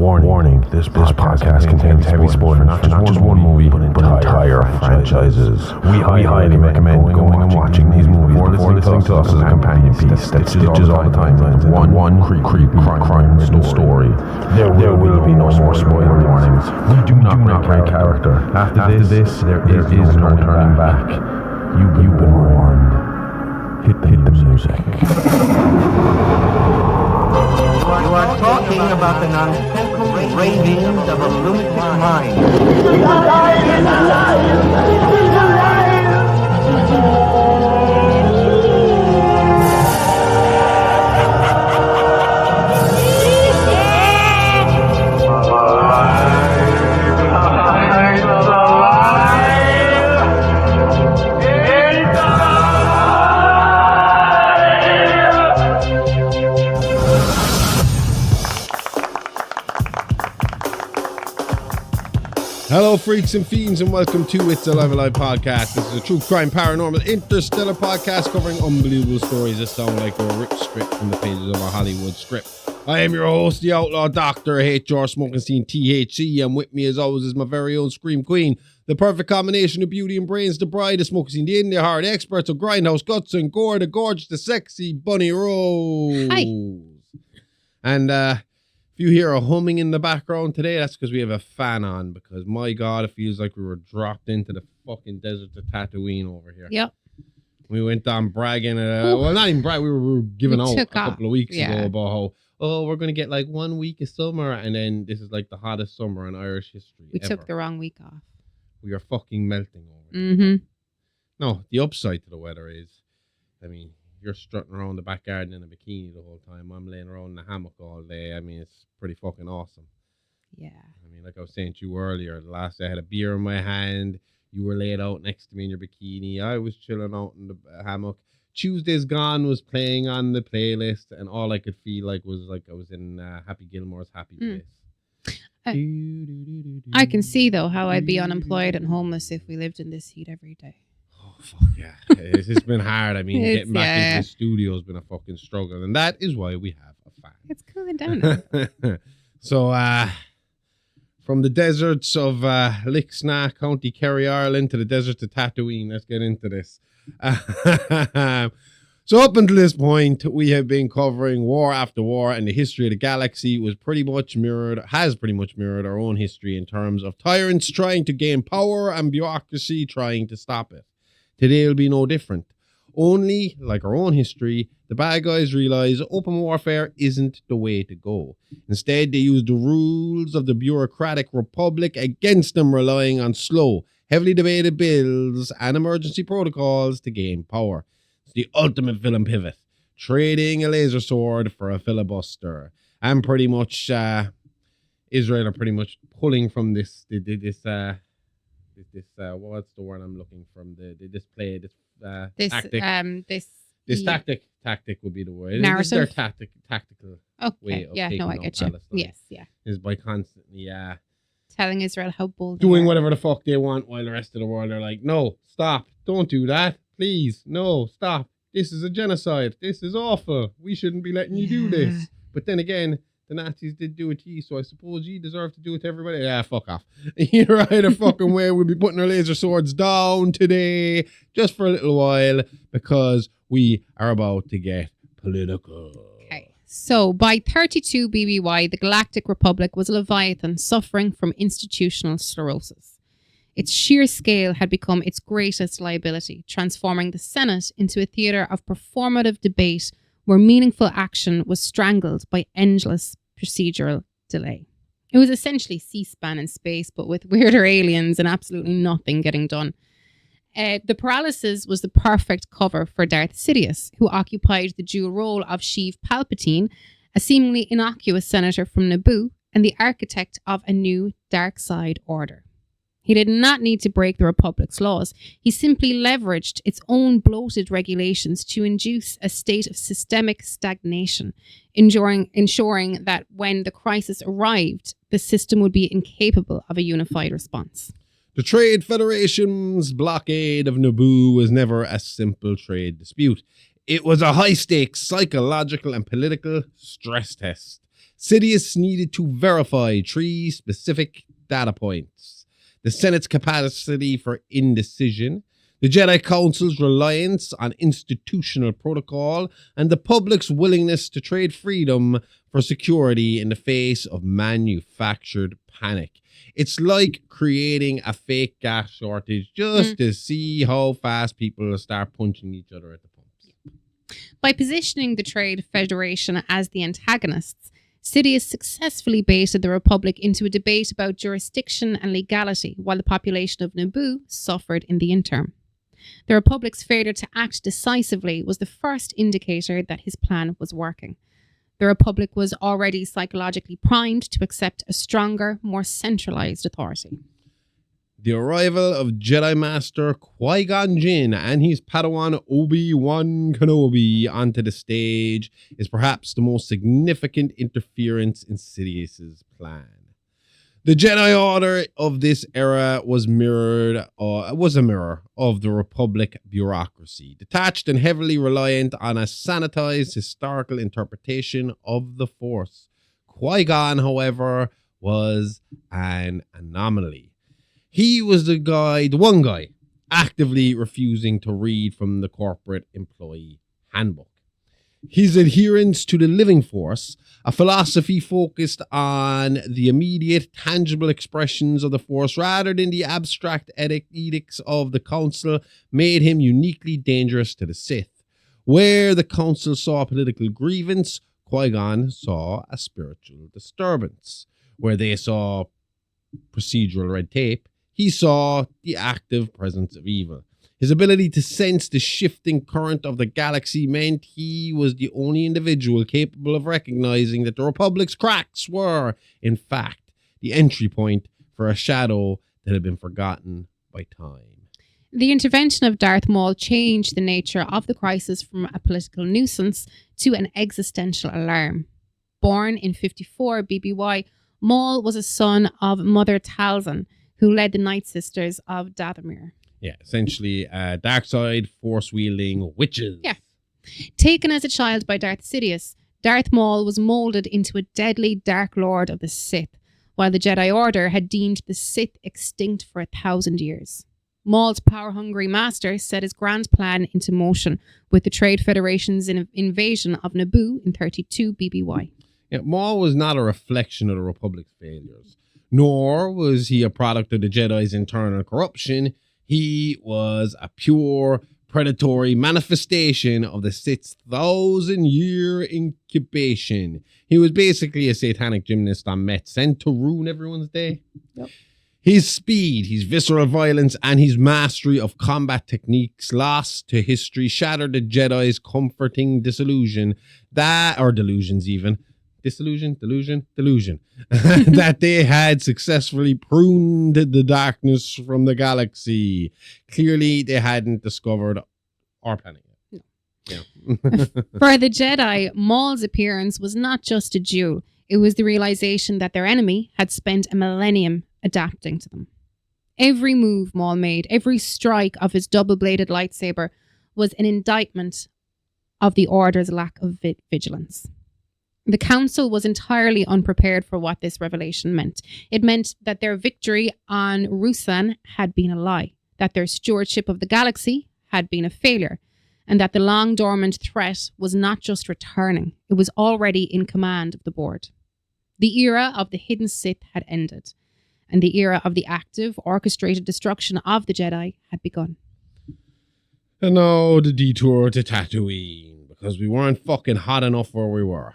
Warning, this podcast contains heavy spoilers for not just one movie, but entire franchises. We highly recommend going and watching these movies before listening to us as a companion piece that stitches all the timelines into one creepy crime-ridden story. There will be no more spoiler warnings. We do not break character. After this, there is no turning back. You've been warned. Hit the music. You are talking about the nonsensical ravings of a lunatic mind. It's alive! It's alive! It's alive! Hello, freaks and fiends, and welcome to It's Alive podcast. This is a true crime, paranormal, interstellar podcast covering unbelievable stories that sound like they were ripped straight from the pages of a Hollywood script. I am your host, the outlaw Dr. H.R. Smoking Scene THC, and with me as always is my very own Scream Queen, the perfect combination of beauty and brains, the bride, the Smoking Scene, the India Heart, experts of grindhouse, guts and gore, the gorgeous, the sexy Bunny Rose. Hi. And, if you hear a humming in the background today, that's because we have a fan on, because my God, it feels like we were dropped into the fucking desert of Tatooine over here. Yep. We went on bragging, well, not even brag, we were giving out a couple of weeks ago about how, we're going to get like 1 week of summer, and then this is like the hottest summer in Irish history We ever. took the wrong week off. We are fucking melting over there. Mm-hmm. No, the upside to the weather is, I mean, you're strutting around the back garden in a bikini the whole time. I'm laying around in a hammock all day. I mean, it's pretty fucking awesome. Yeah. I mean, like I was saying to you earlier, the last day I had a beer in my hand. You were laid out next to me in your bikini. I was chilling out in the hammock. Tuesday's Gone was playing on the playlist, and all I could feel like was like I was in Happy Gilmore's Happy Place. I can see, though, how I'd be unemployed and homeless if we lived in this heat every day. Oh, fuck yeah. It's been hard. I mean, getting back into the studio has been a fucking struggle, and that is why we have a fan. It's cooling down now. So, from the deserts of Lixna, County Kerry, Ireland, to the deserts of Tatooine, let's get into this. So up until this point, we have been covering war after war, and the history of the galaxy has pretty much mirrored our own history in terms of tyrants trying to gain power and bureaucracy trying to stop it. Today will be no different. Only, like our own history, the bad guys realize open warfare isn't the way to go. Instead, they use the rules of the bureaucratic republic against them, relying on slow, heavily debated bills and emergency protocols to gain power. It's the ultimate villain pivot, trading a laser sword for a filibuster. And pretty much, Israel are pretty much pulling from this what's the word I'm looking from? This tactic. Tactic would be the word. Narrative? This is their tactical way Okay. of Yeah, taking no, I out get you. Palestine. Yes, yeah. Is by constantly Telling Israel how bold doing they are. whatever the fuck they want, while the rest of the world are like, no, stop, don't do that, please, no, stop. This is a genocide. This is awful. We shouldn't be letting you do this. But then again, the Nazis did do it to you, so I suppose you deserve to do it to everybody. Yeah, fuck off. You're either fucking way. We'll be putting our laser swords down today, just for a little while, because we are about to get political. Okay. So, by 32 BBY, the Galactic Republic was a leviathan suffering from institutional sclerosis. Its sheer scale had become its greatest liability, transforming the Senate into a theater of performative debate where meaningful action was strangled by endless procedural delay. It was essentially C-SPAN in space, but with weirder aliens and absolutely nothing getting done. The paralysis was the perfect cover for Darth Sidious, who occupied the dual role of Sheev Palpatine, a seemingly innocuous senator from Naboo, and the architect of a new dark side order. He did not need to break the Republic's laws. He simply leveraged its own bloated regulations to induce a state of systemic stagnation, ensuring that when the crisis arrived, the system would be incapable of a unified response. The Trade Federation's blockade of Naboo was never a simple trade dispute. It was a high-stakes psychological and political stress test. Sidious needed to verify 3 specific data points: the Senate's capacity for indecision, the Jedi Council's reliance on institutional protocol, and the public's willingness to trade freedom for security in the face of manufactured panic. It's like creating a fake gas shortage just to see how fast people will start punching each other at the pumps. By positioning the Trade Federation as the antagonists, Sidious successfully baited the Republic into a debate about jurisdiction and legality, while the population of Naboo suffered in the interim. The Republic's failure to act decisively was the first indicator that his plan was working. The Republic was already psychologically primed to accept a stronger, more centralized authority. The arrival of Jedi Master Qui-Gon Jinn and his Padawan Obi-Wan Kenobi onto the stage is perhaps the most significant interference in Sidious's plan. The Jedi Order of this era was a mirror of the Republic bureaucracy, detached and heavily reliant on a sanitized historical interpretation of the Force. Qui-Gon, however, was an anomaly. He was the one guy, actively refusing to read from the corporate employee handbook. His adherence to the living force, a philosophy focused on the immediate, tangible expressions of the force rather than the abstract edicts of the council, made him uniquely dangerous to the Sith. Where the council saw a political grievance, Qui-Gon saw a spiritual disturbance. Where they saw procedural red tape, he saw the active presence of evil. His ability to sense the shifting current of the galaxy meant he was the only individual capable of recognizing that the Republic's cracks were, in fact, the entry point for a shadow that had been forgotten by time. The intervention of Darth Maul changed the nature of the crisis from a political nuisance to an existential alarm. Born in 54 BBY, Maul was a son of Mother Talzin, who led the Night Sisters of Dathomir. Yeah, essentially dark side, force-wielding witches. Yeah. Taken as a child by Darth Sidious, Darth Maul was moulded into a deadly Dark Lord of the Sith, while the Jedi Order had deemed the Sith extinct for 1,000 years. Maul's power-hungry master set his grand plan into motion with the Trade Federation's invasion of Naboo in 32 BBY. Yeah, Maul was not a reflection of the Republic's failures, nor was he a product of the Jedi's internal corruption. He was a pure, predatory manifestation of the Sith's 1,000-year incubation. He was basically a satanic gymnast on meth, sent to ruin everyone's day. Yep. His speed, his visceral violence, and his mastery of combat techniques lost to history shattered the Jedi's comforting delusion that they had successfully pruned the darkness from the galaxy. Clearly, they hadn't discovered our planet yet. No. Yeah. For the Jedi, Maul's appearance was not just a duel. It was the realization that their enemy had spent a millennium adapting to them. Every move Maul made, every strike of his double-bladed lightsaber was an indictment of the Order's lack of vigilance. The Council was entirely unprepared for what this revelation meant. It meant that their victory on Ruusan had been a lie, that their stewardship of the galaxy had been a failure, and that the long-dormant threat was not just returning, it was already in command of the board. The era of the hidden Sith had ended, and the era of the active, orchestrated destruction of the Jedi had begun. And now the detour to Tatooine, because we weren't fucking hot enough where we were.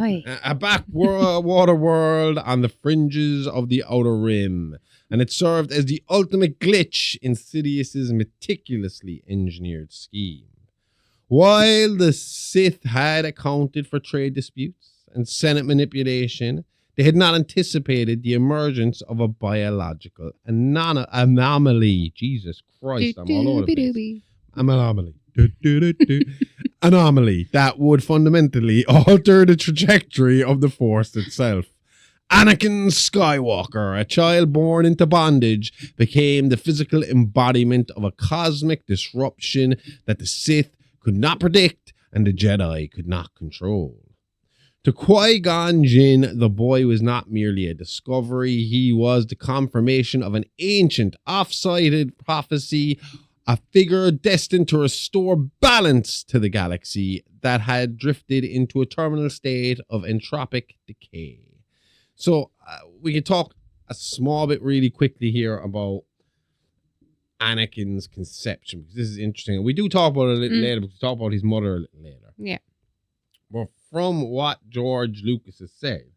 Aye. A backwater world on the fringes of the Outer Rim, and it served as the ultimate glitch in Sidious's meticulously engineered scheme. While the Sith had accounted for trade disputes and Senate manipulation, they had not anticipated the emergence of a biological anomaly. Jesus Christ, I'm all over the place. Anomaly. Anomaly that would fundamentally alter the trajectory of the Force itself. Anakin Skywalker, a child born into bondage, became the physical embodiment of a cosmic disruption that the Sith could not predict and the Jedi could not control. To Qui-Gon Jinn, the boy was not merely a discovery. He was the confirmation of an ancient, off-sided prophecy, a figure destined to restore balance to the galaxy that had drifted into a terminal state of entropic decay. So we can talk a small bit really quickly here about Anakin's conception, because this is interesting. We do talk about it a little later, but we talk about his mother a little later. Yeah. But from what George Lucas has said,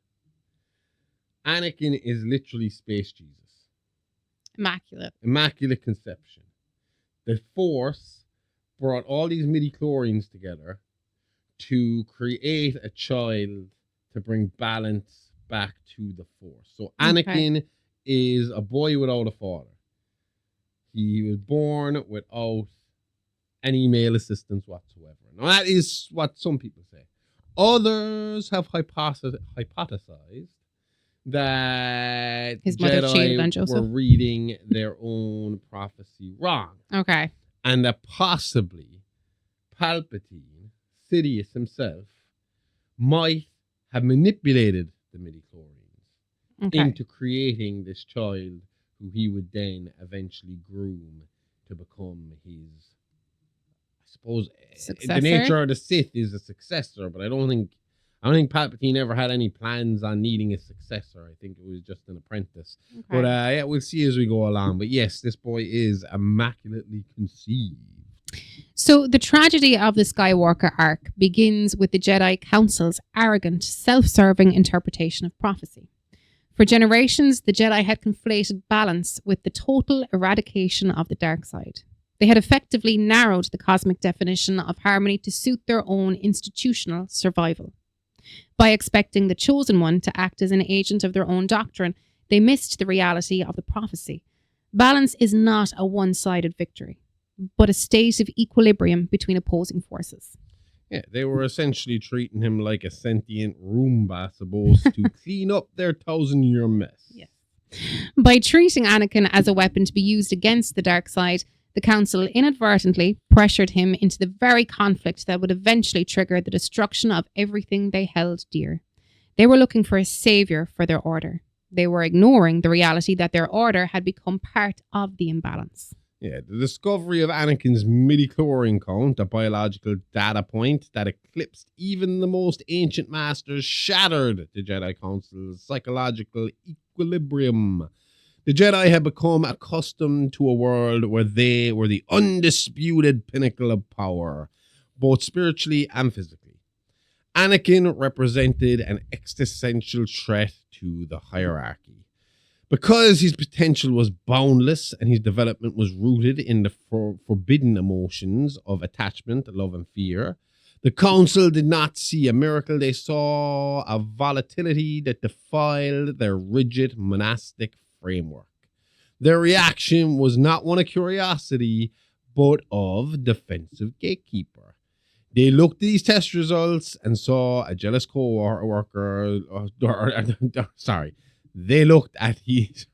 Anakin is literally space Jesus. Immaculate conception. The Force brought all these midi-chlorians together to create a child to bring balance back to the Force. So Anakin is a boy without a father. He was born without any male assistance whatsoever. Now, that is what some people say. Others have hypothesized that His mother cheated on Jedi Joseph. were reading their own prophecy wrong. Okay. And that possibly Palpatine, Sidious himself, might have manipulated the midi-chlorians into creating this child who he would then eventually groom to become his, I suppose, Successor? the nature of the Sith is a successor, but I don't think Palpatine ever had any plans on needing a successor. I think it was just an apprentice. Okay. But yeah, we'll see as we go along. But yes, this boy is immaculately conceived. So the tragedy of the Skywalker arc begins with the Jedi Council's arrogant, self-serving interpretation of prophecy. For generations, the Jedi had conflated balance with the total eradication of the dark side. They had effectively narrowed the cosmic definition of harmony to suit their own institutional survival. By expecting the chosen one to act as an agent of their own doctrine, they missed the reality of the prophecy. Balance is not a one-sided victory, but a state of equilibrium between opposing forces. Yeah, they were essentially treating him like a sentient Roomba supposed to clean up their 1,000-year mess. Yes. By treating Anakin as a weapon to be used against the dark side, the Council inadvertently pressured him into the very conflict that would eventually trigger the destruction of everything they held dear. They were looking for a savior for their order. They were ignoring the reality that their order had become part of the imbalance. Yeah, the discovery of Anakin's midi-chlorian count, a biological data point that eclipsed even the most ancient masters, shattered the Jedi Council's psychological equilibrium. The Jedi had become accustomed to a world where they were the undisputed pinnacle of power, both spiritually and physically. Anakin represented an existential threat to the hierarchy. Because his potential was boundless and his development was rooted in the forbidden emotions of attachment, love, and fear, the Council did not see a miracle. They saw a volatility that defiled their rigid monastic framework. Their reaction was not one of curiosity, but of defensive gatekeeper. They looked at these test results and saw a jealous co-worker, they looked at his...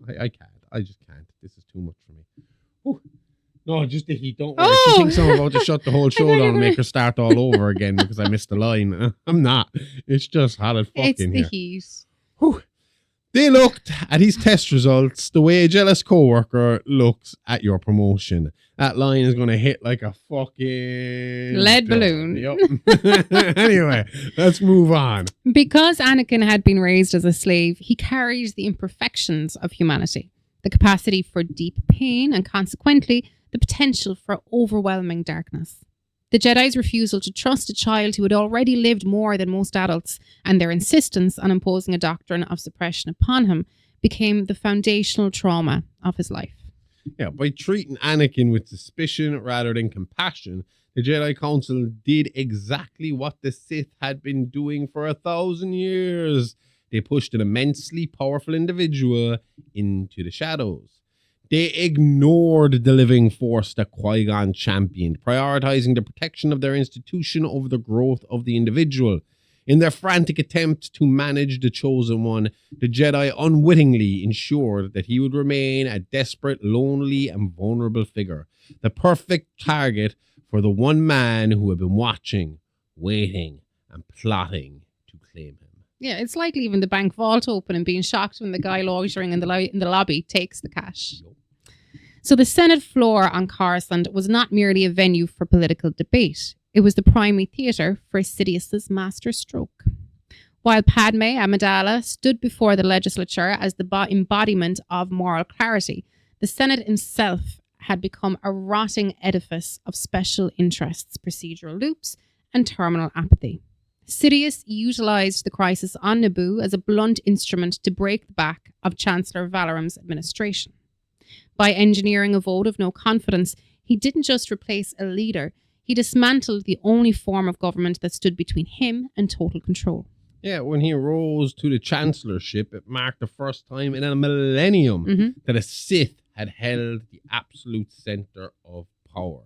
I can't. I just can't. This is too much for me. Whew. No, just the heat. Don't worry. She thinks I'm about to shut the whole show down and make her start all over again because I missed the line. I'm not. It's just hot as fucking It's the here. heat. Whew. They looked at his test results the way a jealous co-worker looks at your promotion. That line is going to hit like a fucking... lead balloon. Yep. Anyway, let's move on. Because Anakin had been raised as a slave, he carries the imperfections of humanity, the capacity for deep pain, and consequently, the potential for overwhelming darkness. The Jedi's refusal to trust a child who had already lived more than most adults, and their insistence on imposing a doctrine of suppression upon him, became the foundational trauma of his life. Yeah, by treating Anakin with suspicion rather than compassion, the Jedi Council did exactly what the Sith had been doing for 1,000 years. They pushed an immensely powerful individual into the shadows. They ignored the living force that Qui-Gon championed, prioritizing the protection of their institution over the growth of the individual. In their frantic attempt to manage the Chosen One, the Jedi unwittingly ensured that he would remain a desperate, lonely, and vulnerable figure, the perfect target for the one man who had been watching, waiting, and plotting claim him. Yeah, it's like leaving the bank vault open and being shocked when the guy loitering in the lobby takes the cash. So the Senate floor on Coruscant was not merely a venue for political debate. It was the primary theatre for Sidious's master stroke. While Padme Amidala stood before the legislature as the embodiment of moral clarity, the Senate itself had become a rotting edifice of special interests, procedural loops, and terminal apathy. Sidious utilised the crisis on Naboo as a blunt instrument to break the back of Chancellor Valoram's administration. By engineering a vote of no confidence, he didn't just replace a leader, he dismantled the only form of government that stood between him and total control. Yeah, when he rose to the chancellorship, it marked the first time in a millennium that a Sith had held the absolute center of power.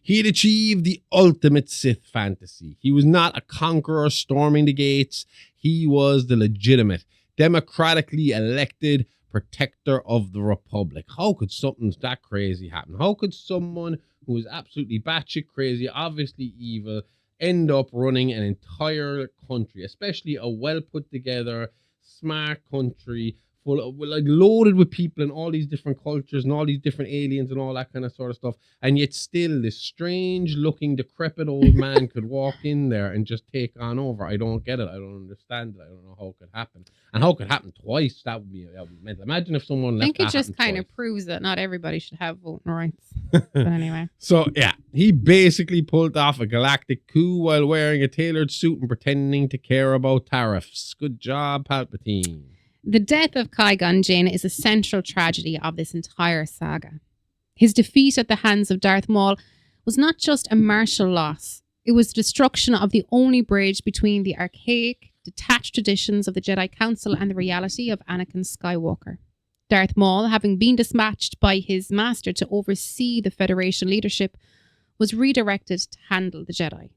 He had achieved the ultimate Sith fantasy. He was not a conqueror storming the gates. He was the legitimate, democratically elected protector of the Republic. How could something that crazy happen? How could someone who is absolutely batshit crazy, obviously evil, end up running an entire country, especially a well put together, smart country, full of, like, loaded with people and all these different cultures and all these different aliens and all that kind of sort of stuff, and yet still this strange looking decrepit old man could walk in there and just take on over? I don't get it. I don't understand it. I don't know how it could happen, and how it could happen twice. That would be mental. Imagine if someone left. I think it just kind of proves that not everybody should have voting rights. But anyway. So yeah, he basically pulled off a galactic coup while wearing a tailored suit and pretending to care about tariffs. Good job, Palpatine. The death of Qui-Gon Jinn is a central tragedy of this entire saga. His defeat at the hands of Darth Maul was not just a martial loss. It was the destruction of the only bridge between the archaic, detached traditions of the Jedi Council and the reality of Anakin Skywalker. Darth Maul, having been dispatched by his master to oversee the Federation leadership, was redirected to handle the Jedi.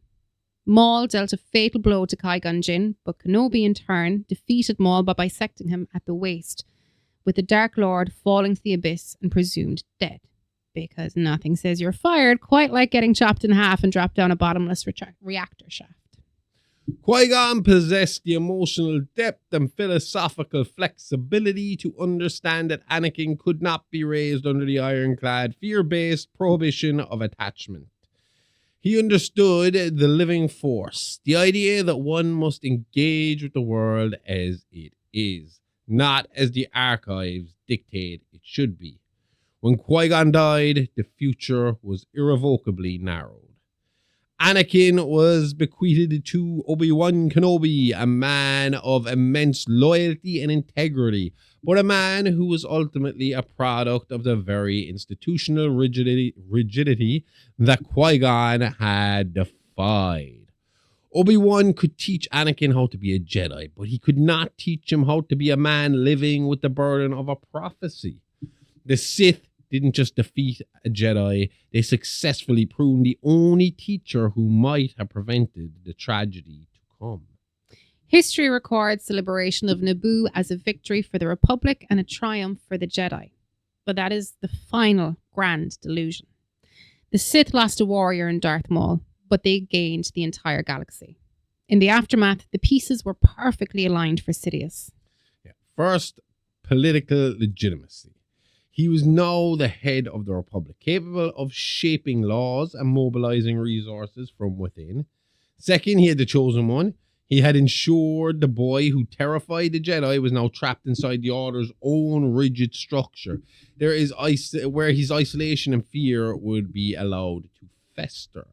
Maul dealt a fatal blow to Qui-Gon Jinn, but Kenobi in turn defeated Maul by bisecting him at the waist, with the Dark Lord falling to the abyss and presumed dead. Because nothing says you're fired quite like getting chopped in half and dropped down a bottomless reactor shaft. Qui-Gon possessed the emotional depth and philosophical flexibility to understand that Anakin could not be raised under the ironclad, fear-based prohibition of attachment. He understood the living force, the idea that one must engage with the world as it is, not as the archives dictate it should be. When Qui-Gon died, the future was irrevocably narrowed. Anakin was bequeathed to Obi-Wan Kenobi, a man of immense loyalty and integrity, but a man who was ultimately a product of the very institutional rigidity that Qui-Gon had defied. Obi-Wan could teach Anakin how to be a Jedi, but he could not teach him how to be a man living with the burden of a prophecy. The Sith didn't just defeat a Jedi, they successfully pruned the only teacher who might have prevented the tragedy to come. History records the liberation of Naboo as a victory for the Republic and a triumph for the Jedi. But that is the final grand delusion. The Sith lost a warrior in Darth Maul, but they gained the entire galaxy. In the aftermath, the pieces were perfectly aligned for Sidious. First, political legitimacy. He was now the head of the Republic, capable of shaping laws and mobilizing resources from within. Second, he had the chosen one. He had ensured the boy who terrified the Jedi was now trapped inside the Order's own rigid structure. There is where his isolation and fear would be allowed to fester.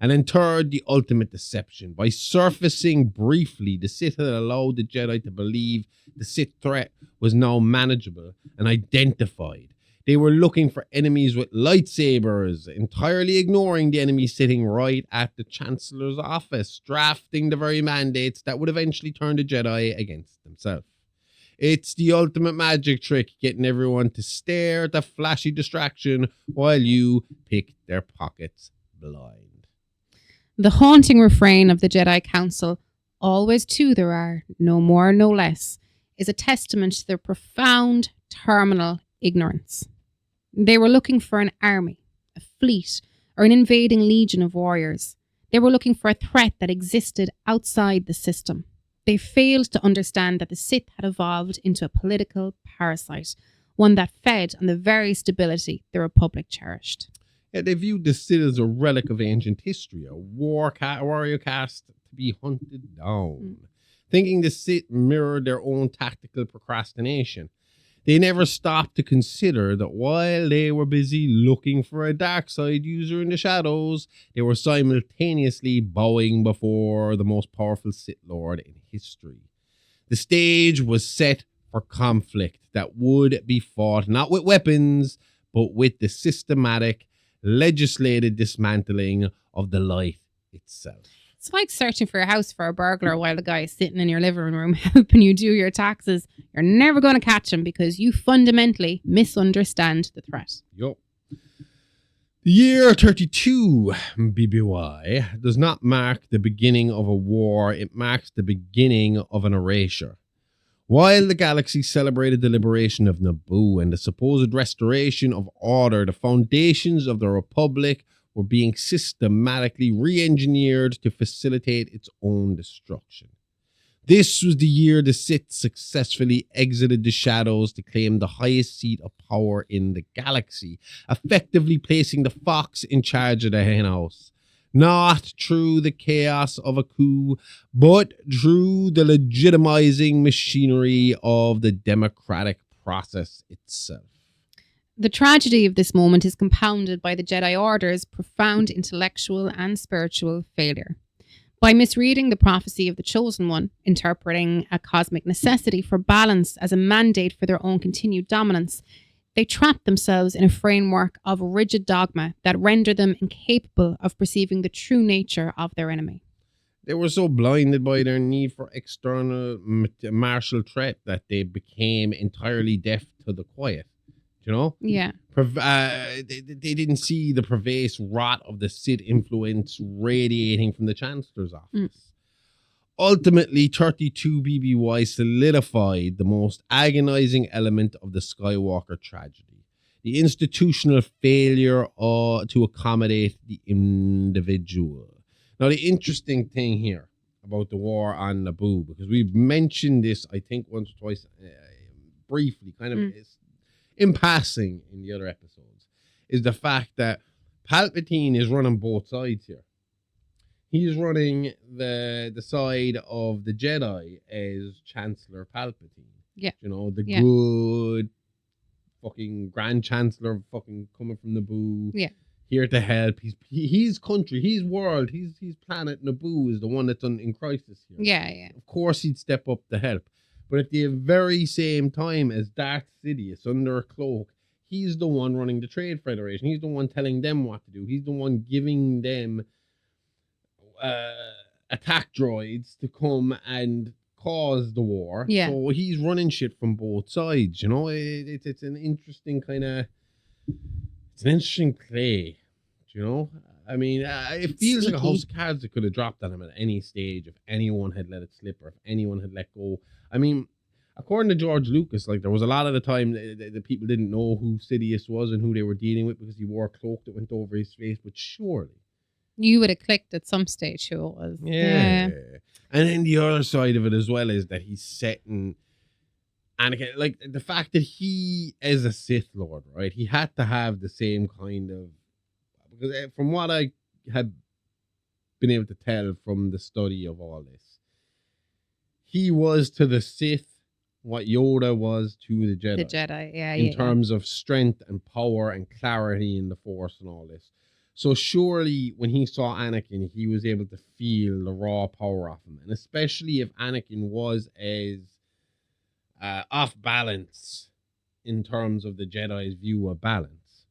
And then third, the ultimate deception. By surfacing briefly, the Sith had allowed the Jedi to believe the Sith threat was now manageable and identified. They were looking for enemies with lightsabers, entirely ignoring the enemy sitting right at the Chancellor's office, drafting the very mandates that would eventually turn the Jedi against themselves. It's the ultimate magic trick, getting everyone to stare at the flashy distraction while you pick their pockets blind. The haunting refrain of the Jedi Council, always two there are, no more, no less, is a testament to their profound terminal ignorance. They were looking for an army, a fleet, or an invading legion of warriors. They were looking for a threat that existed outside the system. They failed to understand that the Sith had evolved into a political parasite, one that fed on the very stability the Republic cherished. Yeah, they viewed the Sith as a relic of ancient history, a warrior caste to be hunted down. Thinking the Sith mirrored their own tactical procrastination. They never stopped to consider that while they were busy looking for a dark side user in the shadows, they were simultaneously bowing before the most powerful Sith Lord in history. The stage was set for conflict that would be fought not with weapons, but with the systematic, legislated dismantling of the light itself. It's like searching for a house for a burglar while the guy is sitting in your living room helping you do your taxes. You're never going to catch him because you fundamentally misunderstand the threat. Yup. The year 32 BBY does not mark the beginning of a war. It marks the beginning of an erasure. While the galaxy celebrated the liberation of Naboo and the supposed restoration of order, the foundations of the Republic were being systematically re-engineered to facilitate its own destruction. This was the year the Sith successfully exited the shadows to claim the highest seat of power in the galaxy, effectively placing the Fox in charge of the henhouse. Not through the chaos of a coup, but through the legitimizing machinery of the democratic process itself. The tragedy of this moment is compounded by the Jedi Order's profound intellectual and spiritual failure. By misreading the prophecy of the Chosen One, interpreting a cosmic necessity for balance as a mandate for their own continued dominance, they trapped themselves in a framework of rigid dogma that rendered them incapable of perceiving the true nature of their enemy. They were so blinded by their need for external martial threat that they became entirely deaf to the quiet. You know? Yeah. They didn't see the pervasive rot of the Sith influence radiating from the Chancellor's office. Ultimately, 32 BBY solidified the most agonizing element of the Skywalker tragedy. The institutional failure to accommodate the individual. Now, the interesting thing here about the war on Naboo, because we've mentioned this, I think, once or twice, briefly, kind of in passing in the other episodes, is the fact that Palpatine is running both sides here. He's running the side of the Jedi as Chancellor Palpatine. Yeah. You know, the good fucking Grand Chancellor fucking coming from Naboo. Yeah. Here to help. His country, his world, his planet Naboo is the one that's in crisis here. Yeah. Of course he'd step up to help. But at the very same time as Darth Sidious under a cloak, he's the one running the Trade Federation. He's the one telling them what to do. He's the one giving them attack droids to come and cause the war. Yeah. So he's running shit from both sides, you know? It's an interesting kind of... It's an interesting play, you know? I mean, it feels like a house of cards that could have dropped on him at any stage if anyone had let it slip or if anyone had let go. I mean, according to George Lucas, like there was a lot of the time the people didn't know who Sidious was and who they were dealing with because he wore a cloak that went over his face, but surely. You would have clicked at some stage who it was. Yeah. And then the other side of it as well is that he's setting Anakin, like the fact that he is a Sith Lord, right? He had to have the same kind of, because from what I had been able to tell from the study of all this, he was to the Sith what Yoda was to the Jedi. The Jedi, yeah. In terms of strength and power and clarity in the Force and all this. So surely when he saw Anakin, he was able to feel the raw power of him. And especially if Anakin was as off balance in terms of the Jedi's view of balance,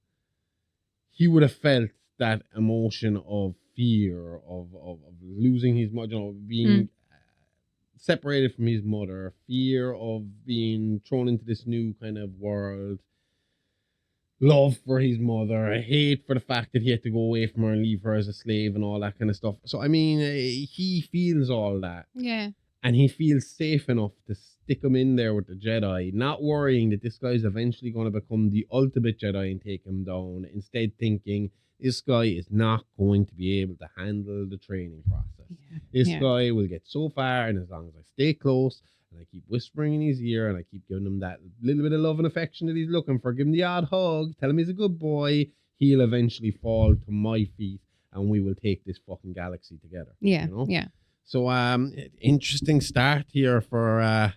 he would have felt that emotion of fear, of losing his mother, you know, being separated from his mother, fear of being thrown into this new kind of world, love for his mother, hate for the fact that he had to go away from her and leave her as a slave and all that kind of stuff. So, I mean, he feels all that. Yeah. And he feels safe enough to stick him in there with the Jedi, not worrying that this guy's eventually going to become the ultimate Jedi and take him down. Instead thinking, this guy is not going to be able to handle the training process. This guy will get so far, and as long as I stay close and I keep whispering in his ear and I keep giving him that little bit of love and affection that he's looking for, give him the odd hug, tell him he's a good boy, he'll eventually fall to my feet and we will take this fucking galaxy together. Yeah, you know? yeah. So, interesting start here for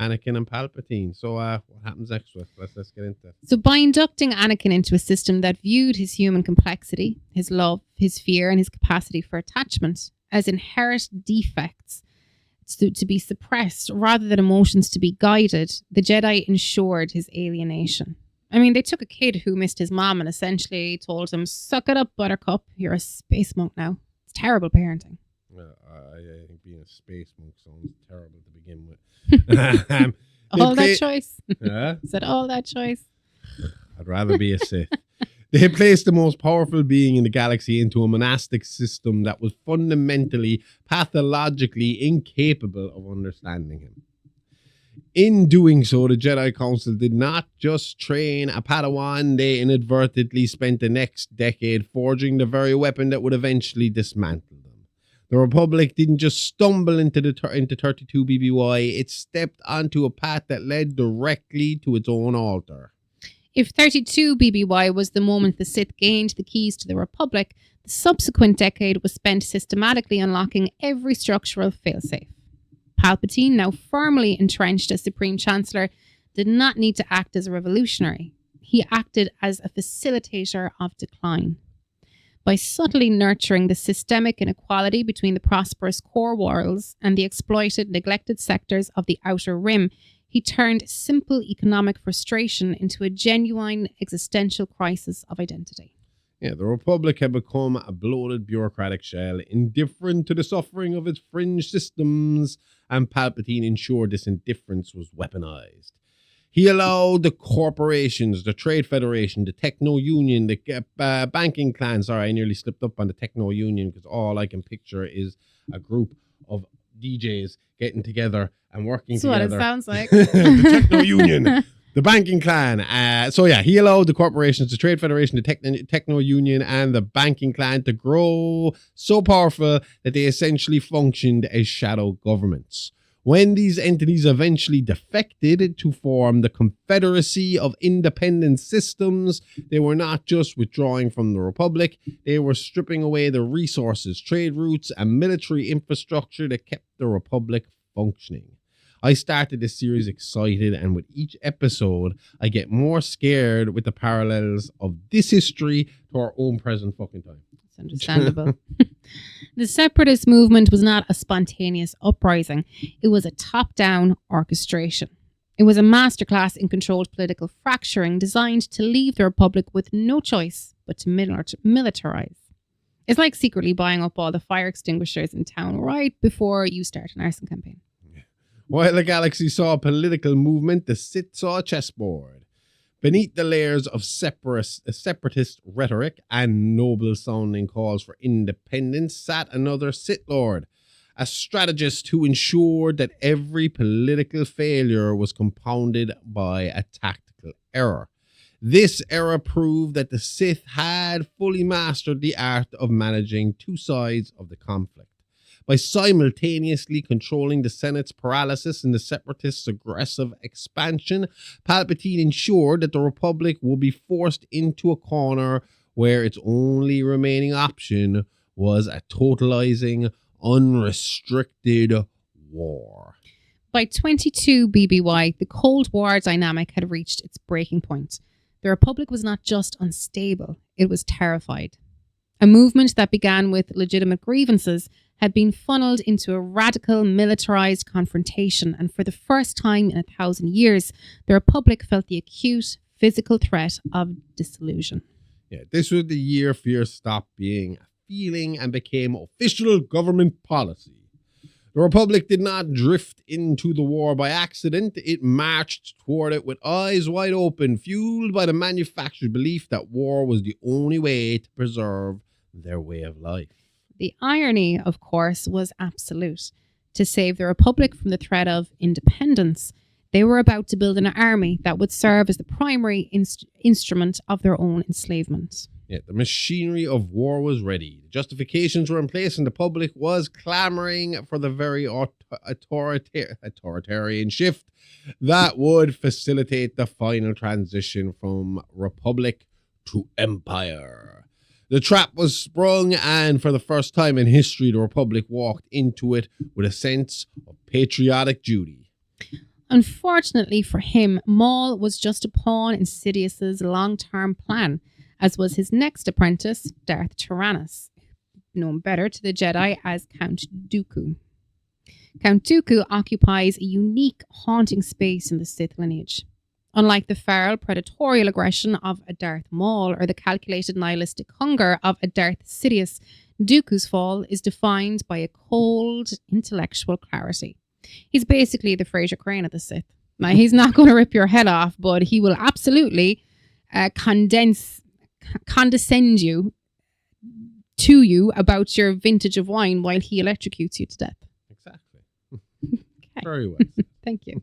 Anakin and Palpatine. So, what happens next with? Let's get into it. So by inducting Anakin into a system that viewed his human complexity, his love, his fear, and his capacity for attachment as inherent defects to be suppressed rather than emotions to be guided, the Jedi ensured his alienation. I mean, they took a kid who missed his mom and essentially told him, "Suck it up, Buttercup. You're a space monk now." It's terrible parenting. I think being a space monk sounds terrible to begin with. That choice. Yeah? Is that all that choice? I'd rather be a Sith. They placed the most powerful being in the galaxy into a monastic system that was fundamentally, pathologically incapable of understanding him. In doing so, the Jedi Council did not just train a Padawan, they inadvertently spent the next decade forging the very weapon that would eventually dismantle them. The Republic didn't just stumble into 32 BBY, it stepped onto a path that led directly to its own altar. If 32 BBY was the moment the Sith gained the keys to the Republic, the subsequent decade was spent systematically unlocking every structural failsafe. Palpatine, now firmly entrenched as Supreme Chancellor, did not need to act as a revolutionary. He acted as a facilitator of decline. By subtly nurturing the systemic inequality between the prosperous core worlds and the exploited, neglected sectors of the Outer Rim, he turned simple economic frustration into a genuine existential crisis of identity. Yeah, the Republic had become a bloated bureaucratic shell, indifferent to the suffering of its fringe systems, and Palpatine ensured this indifference was weaponized. He allowed the corporations, the Trade Federation, the Techno-Union, the banking clan. Sorry, I nearly slipped up on the Techno-Union because all I can picture is a group of DJs getting together and working together. That's what it sounds like. The Techno-Union. The banking clan. He allowed the corporations, the Trade Federation, the Techno-Union, and the banking clan to grow so powerful that they essentially functioned as shadow governments. When these entities eventually defected to form the Confederacy of Independent Systems, they were not just withdrawing from the Republic, they were stripping away the resources, trade routes, and military infrastructure that kept the Republic functioning. I started this series excited, and with each episode, I get more scared with the parallels of this history to our own present fucking time. It's understandable. The separatist movement was not a spontaneous uprising. It was a top-down orchestration. It was a masterclass in controlled political fracturing designed to leave the Republic with no choice but to militarize. It's like secretly buying up all the fire extinguishers in town right before you start an arson campaign. While the galaxy saw a political movement, the Sith saw a chessboard. Beneath the layers of separatist rhetoric and noble-sounding calls for independence sat another Sith Lord, a strategist who ensured that every political failure was compounded by a tactical error. This era proved that the Sith had fully mastered the art of managing two sides of the conflict. By simultaneously controlling the Senate's paralysis and the Separatists' aggressive expansion, Palpatine ensured that the Republic would be forced into a corner where its only remaining option was a totalizing, unrestricted war. By 22 BBY, the Cold War dynamic had reached its breaking point. The Republic was not just unstable, it was terrified. A movement that began with legitimate grievances had been funneled into a radical militarized confrontation, and for the first time in 1,000 years, the Republic felt the acute physical threat of disillusion. Yeah, this was the year fear stopped being a feeling and became official government policy. The Republic did not drift into the war by accident. It marched toward it with eyes wide open, fueled by the manufactured belief that war was the only way to preserve their way of life. The irony, of course, was absolute. To save the Republic from the threat of independence, they were about to build an army that would serve as the primary instrument of their own enslavement. Yeah, the machinery of war was ready. The justifications were in place, and the public was clamoring for the very authoritarian shift that would facilitate the final transition from republic to empire. The trap was sprung, and for the first time in history, the republic walked into it with a sense of patriotic duty. Unfortunately for him, Maul was just a pawn in Sidious's long-term plan, as was his next apprentice, Darth Tyrannus, known better to the Jedi as Count Dooku. Count Dooku occupies a unique, haunting space in the Sith lineage. Unlike the feral, predatorial aggression of a Darth Maul or the calculated nihilistic hunger of a Darth Sidious, Dooku's fall is defined by a cold, intellectual clarity. He's basically the Fraser Crane of the Sith. Now, he's not going to rip your head off, but he will absolutely condescend to you about your vintage of wine while he electrocutes you to death. Exactly. Okay. Very well. Thank you.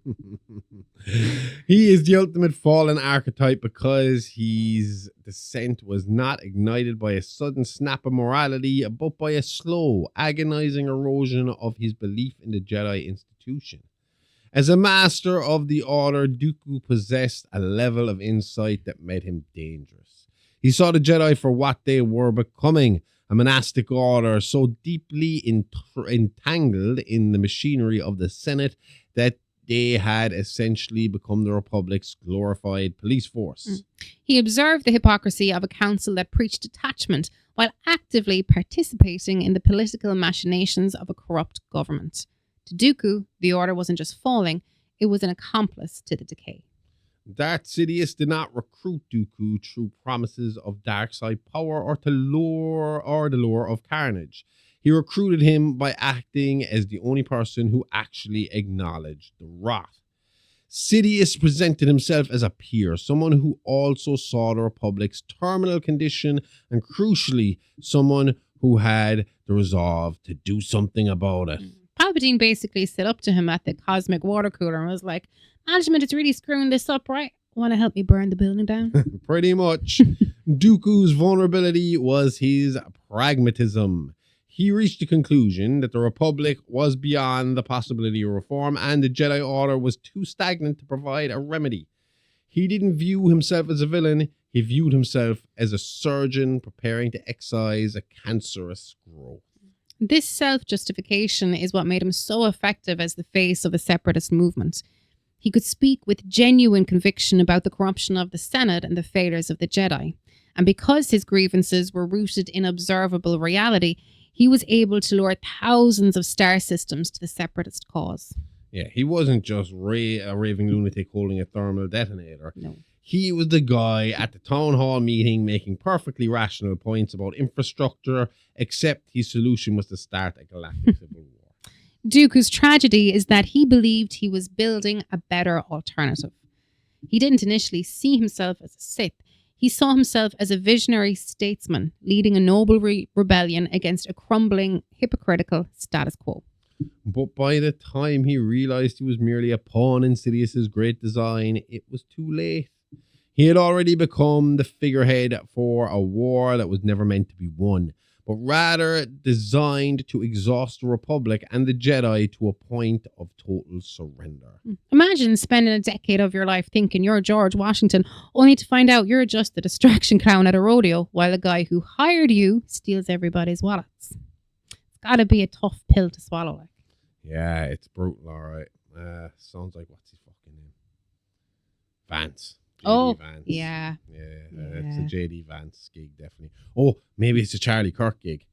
He is the ultimate fallen archetype because his descent was not ignited by a sudden snap of morality, but by a slow, agonizing erosion of his belief in the Jedi institution. As a master of the Order, Dooku possessed a level of insight that made him dangerous. He saw the Jedi for what they were becoming, a monastic order so deeply entangled in the machinery of the Senate that they had essentially become the Republic's glorified police force. He observed the hypocrisy of a council that preached detachment while actively participating in the political machinations of a corrupt government. To Dooku, the Order wasn't just falling, it was an accomplice to the decay. Darth Sidious did not recruit Dooku through promises of dark side power or the lure of carnage. He recruited him by acting as the only person who actually acknowledged the wrath. Sidious presented himself as a peer, someone who also saw the Republic's terminal condition, and crucially, someone who had the resolve to do something about it. Palpatine basically stood up to him at the cosmic water cooler and was like, management is really screwing this up, right? Want to help me burn the building down? Pretty much. Dooku's vulnerability was his pragmatism. He reached the conclusion that the Republic was beyond the possibility of reform and the Jedi Order was too stagnant to provide a remedy. He didn't view himself as a villain. He viewed himself as a surgeon preparing to excise a cancerous growth. This self-justification is what made him so effective as the face of a separatist movement. He could speak with genuine conviction about the corruption of the Senate and the failures of the Jedi. And because his grievances were rooted in observable reality, he was able to lure thousands of star systems to the separatist cause. Yeah, he wasn't just a raving lunatic holding a thermal detonator. No. He was the guy at the town hall meeting making perfectly rational points about infrastructure, except his solution was to start a galactic civil war. Dooku's tragedy is that he believed he was building a better alternative. He didn't initially see himself as a Sith. He saw himself as a visionary statesman leading a noble rebellion against a crumbling, hypocritical status quo. But by the time he realized he was merely a pawn in Sidious's great design, it was too late. He had already become the figurehead for a war that was never meant to be won, but rather designed to exhaust the Republic and the Jedi to a point of total surrender. Imagine spending a decade of your life thinking you're George Washington, only to find out you're just a distraction clown at a rodeo, while the guy who hired you steals everybody's wallets. It's gotta be a tough pill to swallow, like. Yeah, it's brutal, all right. Sounds like, what's his fucking name? Vance. JD Vance. Yeah. It's a JD Vance gig, definitely. Oh, maybe it's a Charlie Kirk gig.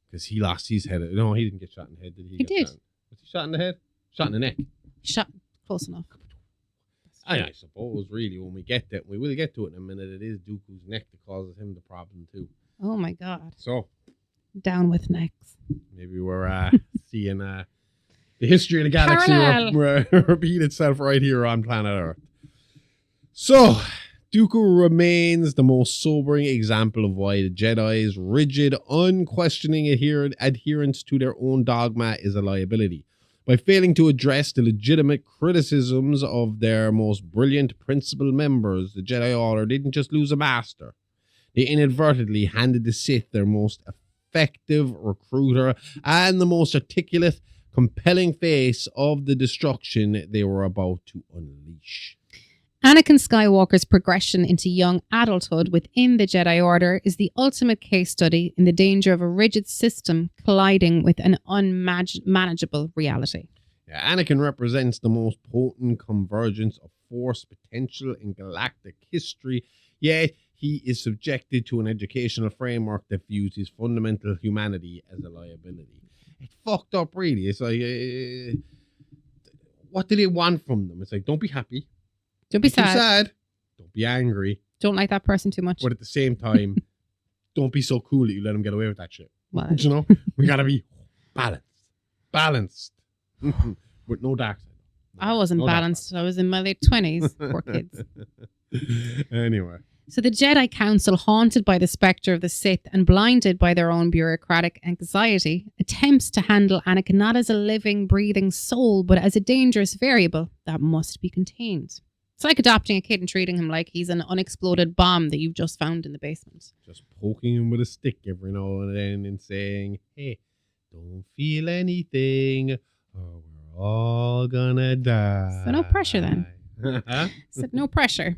Because he lost his head. No, he didn't get shot in the head, did he? He did. Was he shot in the head? Shot in the neck. Shot close enough. I suppose, really, when we get that, we will get to it in a minute. It is Dooku's neck that causes him the problem, too. Oh, my God. So, down with necks. maybe we're seeing the history of the galaxy repeat itself right here on planet Earth. So, Dooku remains the most sobering example of why the Jedi's rigid, unquestioning adherence to their own dogma is a liability. By failing to address the legitimate criticisms of their most brilliant principal members, the Jedi Order didn't just lose a master. They inadvertently handed the Sith their most effective recruiter and the most articulate, compelling face of the destruction they were about to unleash. Anakin Skywalker's progression into young adulthood within the Jedi Order is the ultimate case study in the danger of a rigid system colliding with an unmanageable reality. Yeah, Anakin represents the most potent convergence of Force potential in galactic history, yet he is subjected to an educational framework that views his fundamental humanity as a liability. It's fucked up, really. It's like, what do they want from them? It's like, don't be happy. Don't be Don't be sad. sad. Don't be angry. Don't like that person too much. But at the same time, don't be so cool that you let them get away with that shit. Well, You know? We gotta be balanced. With no dark side. I wasn't No dark balanced. I was in my late 20s. Poor kids. side. Anyway. So the Jedi Council, haunted by the spectre of the Sith and blinded by their own bureaucratic anxiety, attempts to handle Anakin not as a living, breathing soul, but as a dangerous variable that must be contained. It's like adopting a kid and treating him like he's an unexploded bomb that you've just found in the basement. Just poking him with a stick every now and then and saying, hey, don't feel anything or we're all gonna die. So no pressure then. Huh? Said no pressure.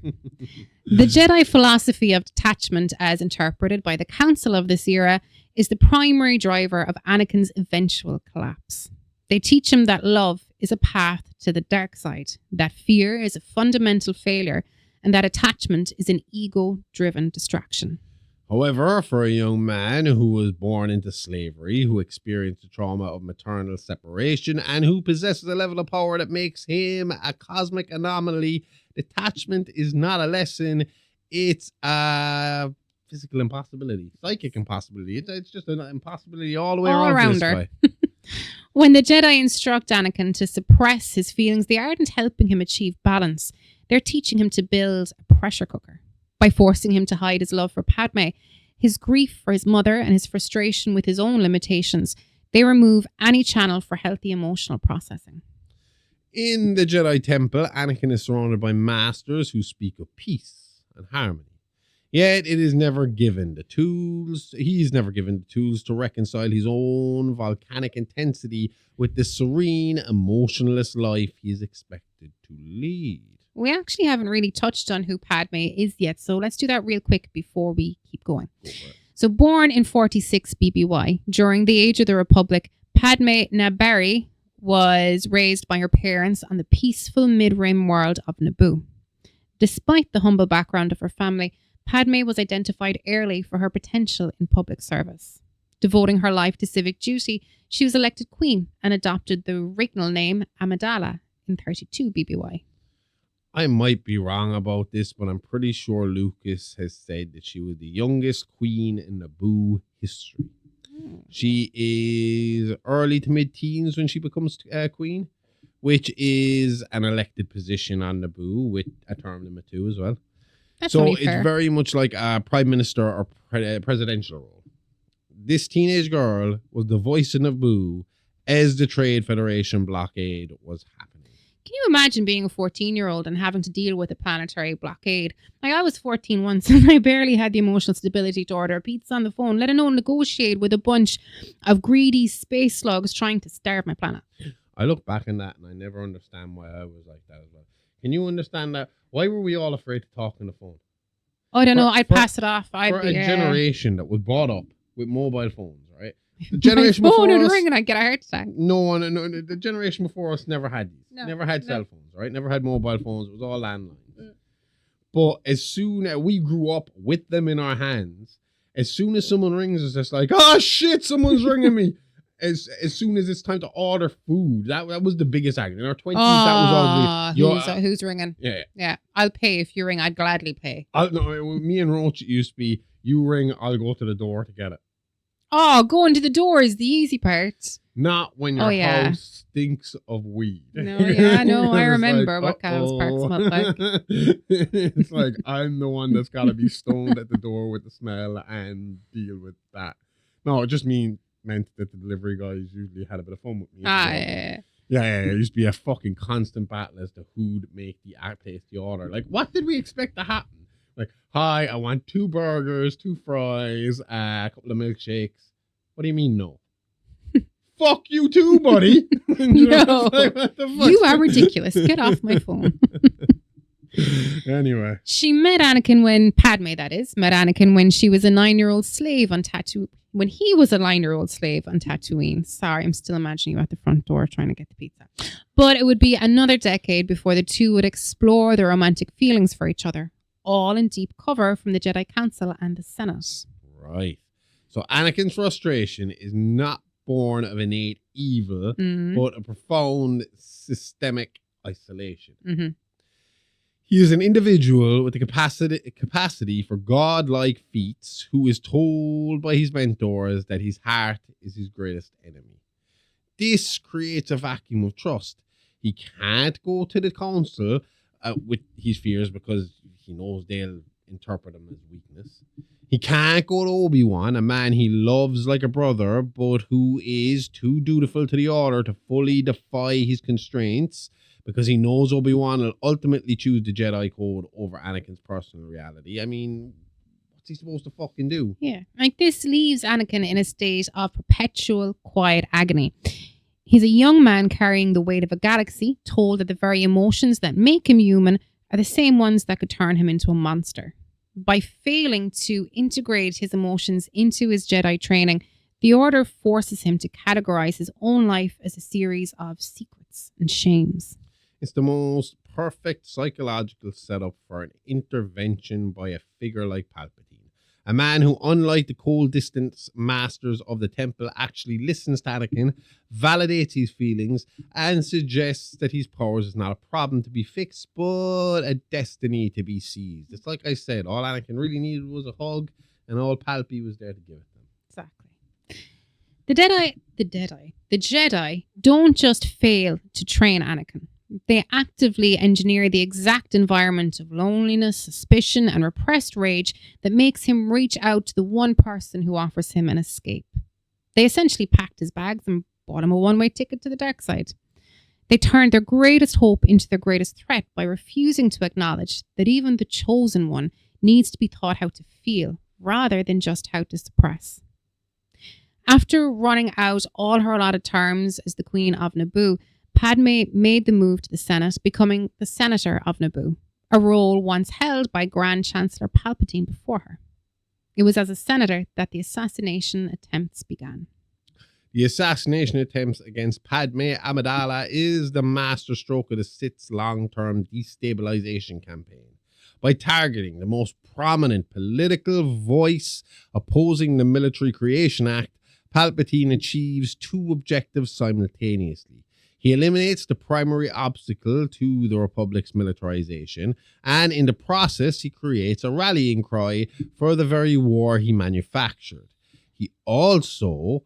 The Jedi philosophy of detachment, as interpreted by the Council of this era, is the primary driver of Anakin's eventual collapse. They teach him that love is a path to the dark side, that fear is a fundamental failure, and that attachment is an ego-driven distraction. However, for a young man who was born into slavery, who experienced the trauma of maternal separation, and who possesses a level of power that makes him a cosmic anomaly, detachment is not a lesson. It's a physical impossibility, psychic impossibility. It's just an impossibility all the way All around for arounder. this guy. When the Jedi instruct Anakin to suppress his feelings, they aren't helping him achieve balance. They're teaching him to build a pressure cooker. By forcing him to hide his love for Padme, his grief for his mother, and his frustration with his own limitations, they remove any channel for healthy emotional processing. In the Jedi Temple, Anakin is surrounded by masters who speak of peace and harmony. Yet it is never given the tools. He's never given the tools to reconcile his own volcanic intensity with the serene, emotionless life he is expected to lead. We actually haven't really touched on who Padme is yet, so let's do that real quick before we keep going. So born in 46 BBY, during the Age of the Republic, Padme Nabari was raised by her parents on the peaceful mid-rim world of Naboo. Despite the humble background of her family, Padme was identified early for her potential in public service. Devoting her life to civic duty, she was elected queen and adopted the regnal name Amidala in 32 BBY. I might be wrong about this, but I'm pretty sure Lucas has said that she was the youngest queen in Naboo history. She is early to mid-teens when she becomes queen, which is an elected position on Naboo with a term limit too as well. That's So only it's fair. very much like a prime minister or presidential role. This teenage girl was the voice of Naboo as the Trade Federation blockade was happening. Can you imagine being a 14-year-old and having to deal with a planetary blockade? Like, I was 14 once and I barely had the emotional stability to order a pizza on the phone, let alone negotiate with a bunch of greedy space slugs trying to starve my planet. I look back on that and I never understand why I was like that as well. Can you understand that? Why were we all afraid to talk on the phone? I don't know. For- I'd for- pass it off. I'd For be a generation that was brought up with mobile phones, right? The my generation phone before would us, ring and I'd get a heart attack. no, the generation before us never had these. No, Never had no. cell phones, right? Never had mobile phones. It was all landlines. But as soon as we grew up with them in our hands, as soon as someone rings us, it's like, oh shit, someone's ringing me. As soon as it's time to order food, that was the biggest act. In our 20s, that was all Who's ringing? yeah. Yeah, I'll pay if you ring. I'd gladly pay. Me and Roach, it used to be, you ring, I'll go to the door to get it. Oh, going to the door is the easy part. Not when your Oh, yeah. house stinks of weed. No, yeah, no, I It's remember like, what Cal's Park uh-oh. smelled like. It's like, I'm the one that's got to be stoned at the door with the smell and deal with that. No, it just meant that the delivery guys usually had a bit of fun with me. Yeah. Yeah. It used to be a fucking constant battle as to who'd make the place the order. Like, what did we expect to happen Like, hi, I want 2 burgers, 2 fries, a couple of milkshakes. What do you mean, no? Fuck you too, buddy. No, Like, what the fuck? you are ridiculous. Get off my phone. Anyway. She met Anakin when Padme, that is, met Anakin when she was a 9-year-old slave on Tatooine. When he was a 9-year-old slave on Tatooine. Sorry, I'm still imagining you at the front door trying to get the pizza. But it would be another decade before the two would explore their romantic feelings for each other, all in deep cover from the Jedi Council and the Senate. Right. So Anakin's frustration is not born of innate evil, but a profound systemic isolation. Mm-hmm. He is an individual with the capacity for godlike feats who is told by his mentors that his heart is his greatest enemy. This creates a vacuum of trust. He can't go to the council with his fears because he knows they'll interpret them as weakness. He can't go to Obi-Wan, a man he loves like a brother, but who is too dutiful to the order to fully defy his constraints, because he knows Obi-Wan will ultimately choose the Jedi Code over Anakin's personal reality. I mean, what's he supposed to fucking do? Yeah, like this leaves Anakin in a state of perpetual quiet agony. He's a young man carrying the weight of a galaxy, told that the very emotions that make him human are the same ones that could turn him into a monster. By failing to integrate his emotions into his Jedi training, the Order forces him to categorize his own life as a series of secrets and shames. It's the most perfect psychological setup for an intervention by a figure like Palpatine. A man who, unlike the cold distance masters of the temple, actually listens to Anakin, validates his feelings, and suggests that his powers is not a problem to be fixed, but a destiny to be seized. It's like I said, all Anakin really needed was a hug, and all Palpy was there to give it them. Exactly. The Jedi don't just fail to train Anakin. They actively engineer the exact environment of loneliness, suspicion, and repressed rage that makes him reach out to the one person who offers him an escape. They essentially packed his bags and bought him a one-way ticket to the dark side. They turned their greatest hope into their greatest threat by refusing to acknowledge that even the chosen one needs to be taught how to feel rather than just how to suppress. After running out all her allotted terms as the Queen of Naboo, Padme made the move to the Senate, becoming the Senator of Naboo, a role once held by Grand Chancellor Palpatine before her. It was as a senator that the assassination attempts began. The assassination attempts against Padme Amidala is the masterstroke of the Sith's long-term destabilization campaign. By targeting the most prominent political voice opposing the Military Creation Act, Palpatine achieves 2 objectives simultaneously. He eliminates the primary obstacle to the Republic's militarization, and in the process, he creates a rallying cry for the very war he manufactured. He also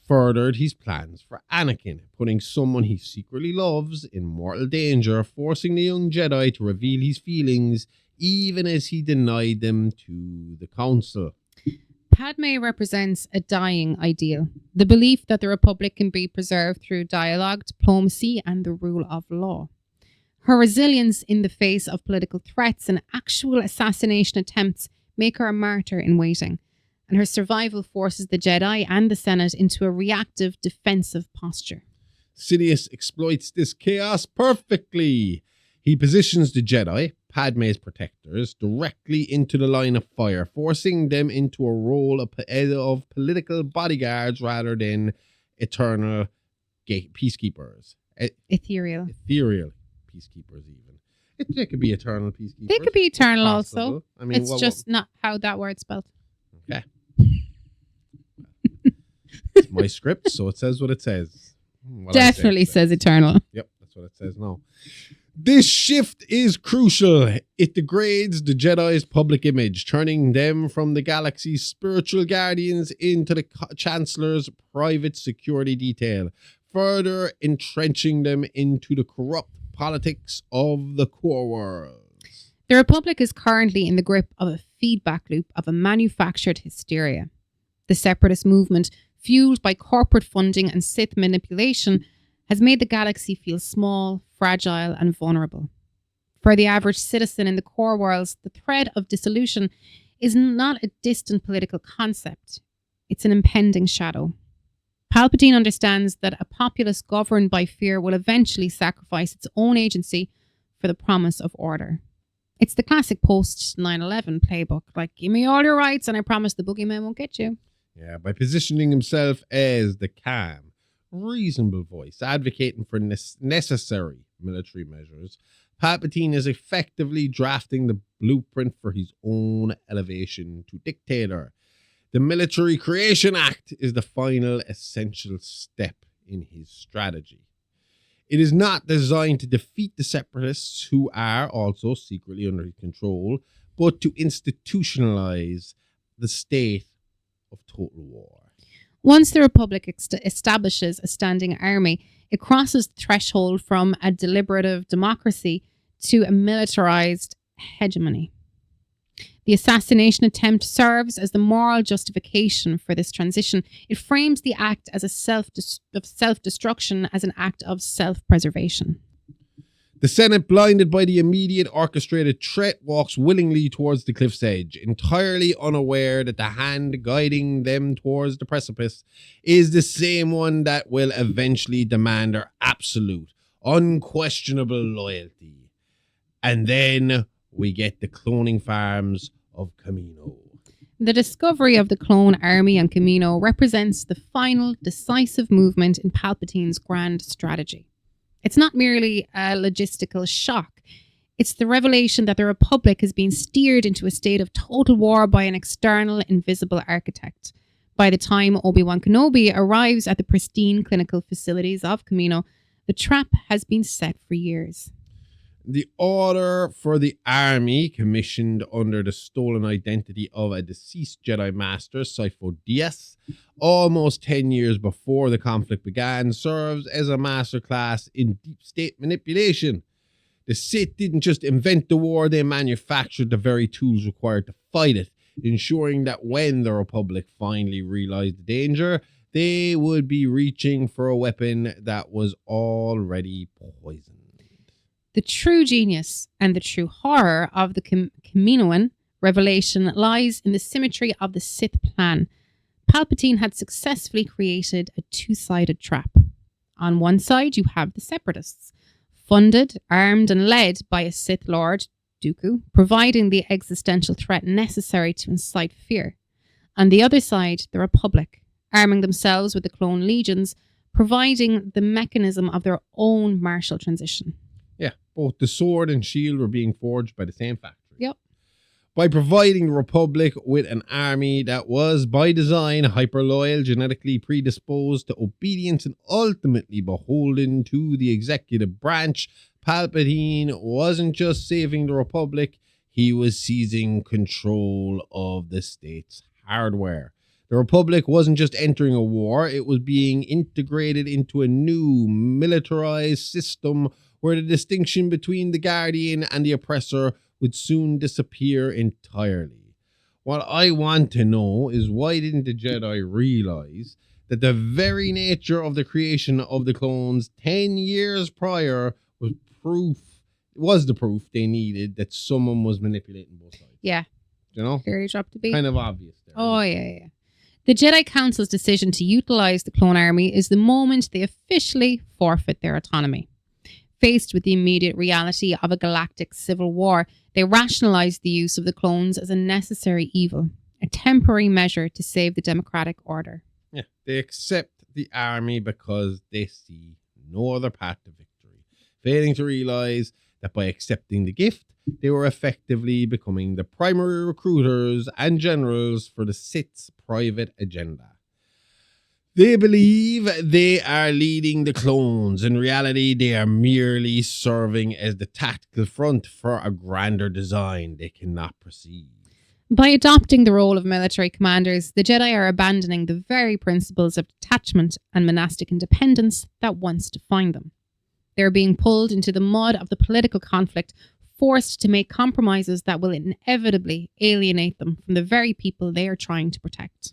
furthered his plans for Anakin, putting someone he secretly loves in mortal danger, forcing the young Jedi to reveal his feelings, even as he denied them to the Council. Padme represents a dying ideal, the belief that the Republic can be preserved through dialogue, diplomacy, and the rule of law. Her resilience in the face of political threats and actual assassination attempts make her a martyr in waiting, and her survival forces the Jedi and the Senate into a reactive, defensive posture. Sidious exploits this chaos perfectly. He positions the Jedi, Padme's protectors, directly into the line of fire, forcing them into a role of political bodyguards rather than eternal peacekeepers. Ethereal Peacekeepers, even. They could be eternal peacekeepers. They could be eternal also. I mean, it's just not how that word's spelled. Okay. It's my script, so it says what it says. Definitely says eternal. Yep, that's what it says now. This shift is crucial. It degrades the Jedi's public image, turning them from the galaxy's spiritual guardians into the Chancellor's private security detail, further entrenching them into the corrupt politics of the core worlds. The Republic is currently in the grip of a feedback loop of a manufactured hysteria. The separatist movement, fueled by corporate funding and Sith manipulation, has made the galaxy feel small, fragile, and vulnerable. For the average citizen in the core worlds, the threat of dissolution is not a distant political concept. It's an impending shadow. Palpatine understands that a populace governed by fear will eventually sacrifice its own agency for the promise of order. It's the classic post-9/11 playbook, like, give me all your rights and I promise the boogeyman won't get you. Yeah, by positioning himself as the calm, reasonable voice, advocating for necessary military measures, Palpatine is effectively drafting the blueprint for his own elevation to dictator. The Military Creation Act is the final essential step in his strategy. It is not designed to defeat the separatists, who are also secretly under his control, but to institutionalize the state of total war. Once the Republic establishes a standing army, it crosses the threshold from a deliberative democracy to a militarized hegemony. The assassination attempt serves as the moral justification for this transition. It frames the act as a self-destruction, as an act of self-preservation. The Senate, blinded by the immediate orchestrated threat, walks willingly towards the cliff's edge, entirely unaware that the hand guiding them towards the precipice is the same one that will eventually demand their absolute, unquestionable loyalty. And then we get the cloning farms of Kamino. The discovery of the clone army on Kamino represents the final decisive movement in Palpatine's grand strategy. It's not merely a logistical shock. It's the revelation that the Republic has been steered into a state of total war by an external, invisible architect. By the time Obi-Wan Kenobi arrives at the pristine clinical facilities of Kamino, the trap has been set for years. The order for the army, commissioned under the stolen identity of a deceased Jedi Master, Sifo Dyas, almost 10 years before the conflict began, serves as a masterclass in deep state manipulation. The Sith didn't just invent the war, they manufactured the very tools required to fight it, ensuring that when the Republic finally realized the danger, they would be reaching for a weapon that was already poisoned. The true genius and the true horror of the Kaminoan revelation lies in the symmetry of the Sith plan. Palpatine had successfully created a two-sided trap. On one side, you have the Separatists, funded, armed, and led by a Sith Lord, Dooku, providing the existential threat necessary to incite fear. On the other side, the Republic, arming themselves with the clone legions, providing the mechanism of their own martial transition. Yeah, both the sword and shield were being forged by the same factory. Yep. By providing the Republic with an army that was, by design, hyper-loyal, genetically predisposed to obedience, and ultimately beholden to the executive branch, Palpatine wasn't just saving the Republic, he was seizing control of the state's hardware. The Republic wasn't just entering a war, it was being integrated into a new militarized system where the distinction between the guardian and the oppressor would soon disappear entirely. What I want to know is, why didn't the Jedi realize that the very nature of the creation of the clones 10 years prior was the proof they needed that someone was manipulating both sides? Yeah. You know? Clearly dropped the beat. Kind of obvious there. Oh, yeah. The Jedi Council's decision to utilize the clone army is the moment they officially forfeit their autonomy. Faced with the immediate reality of a galactic civil war, they rationalized the use of the clones as a necessary evil, a temporary measure to save the democratic order. Yeah, they accept the army because they see no other path to victory, failing to realize that by accepting the gift, they were effectively becoming the primary recruiters and generals for the Sith's private agenda. They believe they are leading the clones. In reality, they are merely serving as the tactical front for a grander design they cannot perceive. By adopting the role of military commanders, the Jedi are abandoning the very principles of detachment and monastic independence that once defined them. They are being pulled into the mud of the political conflict, forced to make compromises that will inevitably alienate them from the very people they are trying to protect.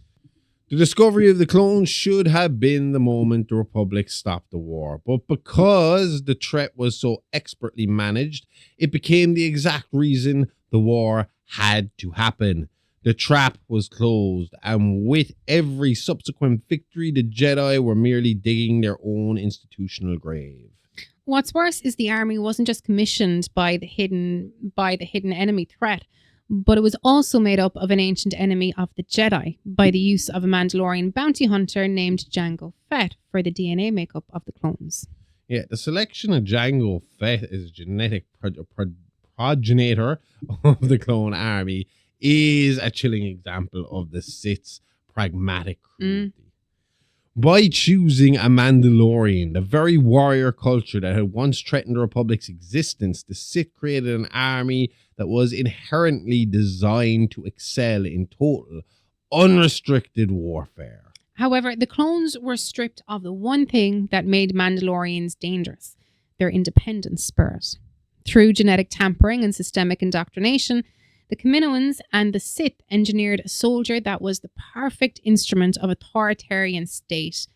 The discovery of the clones should have been the moment the Republic stopped the war, but because the threat was so expertly managed, it became the exact reason the war had to happen. The trap was closed, and with every subsequent victory, the Jedi were merely digging their own institutional grave. What's worse is the army wasn't just commissioned by the hidden enemy threat, but it was also made up of an ancient enemy of the Jedi by the use of a Mandalorian bounty hunter named Jango Fett for the DNA makeup of the clones. Yeah, the selection of Jango Fett as genetic progenitor of the clone army is a chilling example of the Sith's pragmatic cruelty. By choosing a Mandalorian, the very warrior culture that had once threatened the Republic's existence, the Sith created an army that was inherently designed to excel in total, unrestricted warfare. However, the clones were stripped of the one thing that made Mandalorians dangerous, their independent spirit. Through genetic tampering and systemic indoctrination, the Kaminoans and the Sith engineered a soldier that was the perfect instrument of authoritarian state,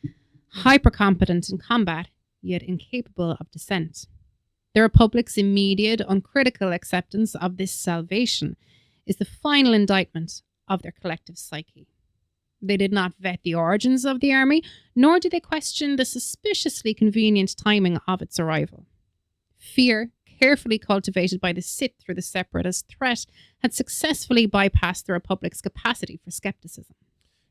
hyper-competent in combat, yet incapable of dissent. The Republic's immediate, uncritical acceptance of this salvation is the final indictment of their collective psyche. They did not vet the origins of the army, nor did they question the suspiciously convenient timing of its arrival. Fear, carefully cultivated by the Sith through the separatist threat, had successfully bypassed the Republic's capacity for skepticism.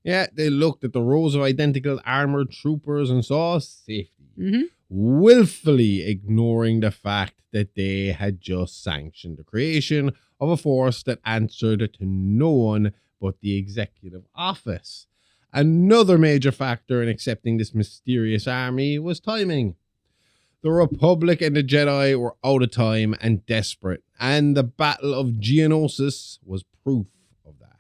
Yeah, they looked at the rows of identical armored troopers and saw safety, willfully ignoring the fact that they had just sanctioned the creation of a force that answered to no one but the executive office. Another major factor in accepting this mysterious army was timing. The Republic and the Jedi were out of time and desperate, and the Battle of Geonosis was proof of that.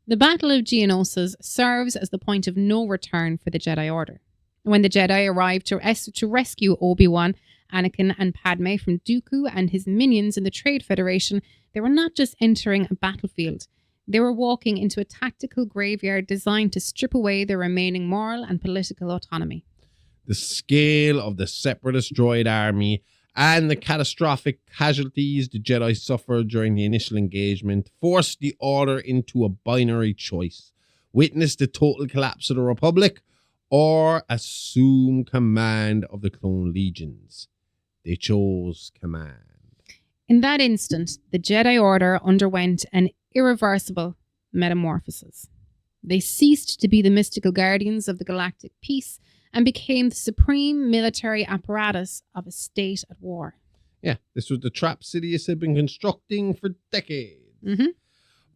The Battle of Geonosis serves as the point of no return for the Jedi Order. When the Jedi arrived to rescue Obi-Wan, Anakin and Padme from Dooku and his minions in the Trade Federation, they were not just entering a battlefield. They were walking into a tactical graveyard designed to strip away their remaining moral and political autonomy. The scale of the separatist droid army and the catastrophic casualties the Jedi suffered during the initial engagement forced the Order into a binary choice: witness the total collapse of the Republic or assume command of the clone legions. They chose command. In that instant, the Jedi Order underwent an irreversible metamorphosis. They ceased to be the mystical guardians of the galactic peace and became the supreme military apparatus of a state at war. Yeah, this was the trap Sidious had been constructing for decades.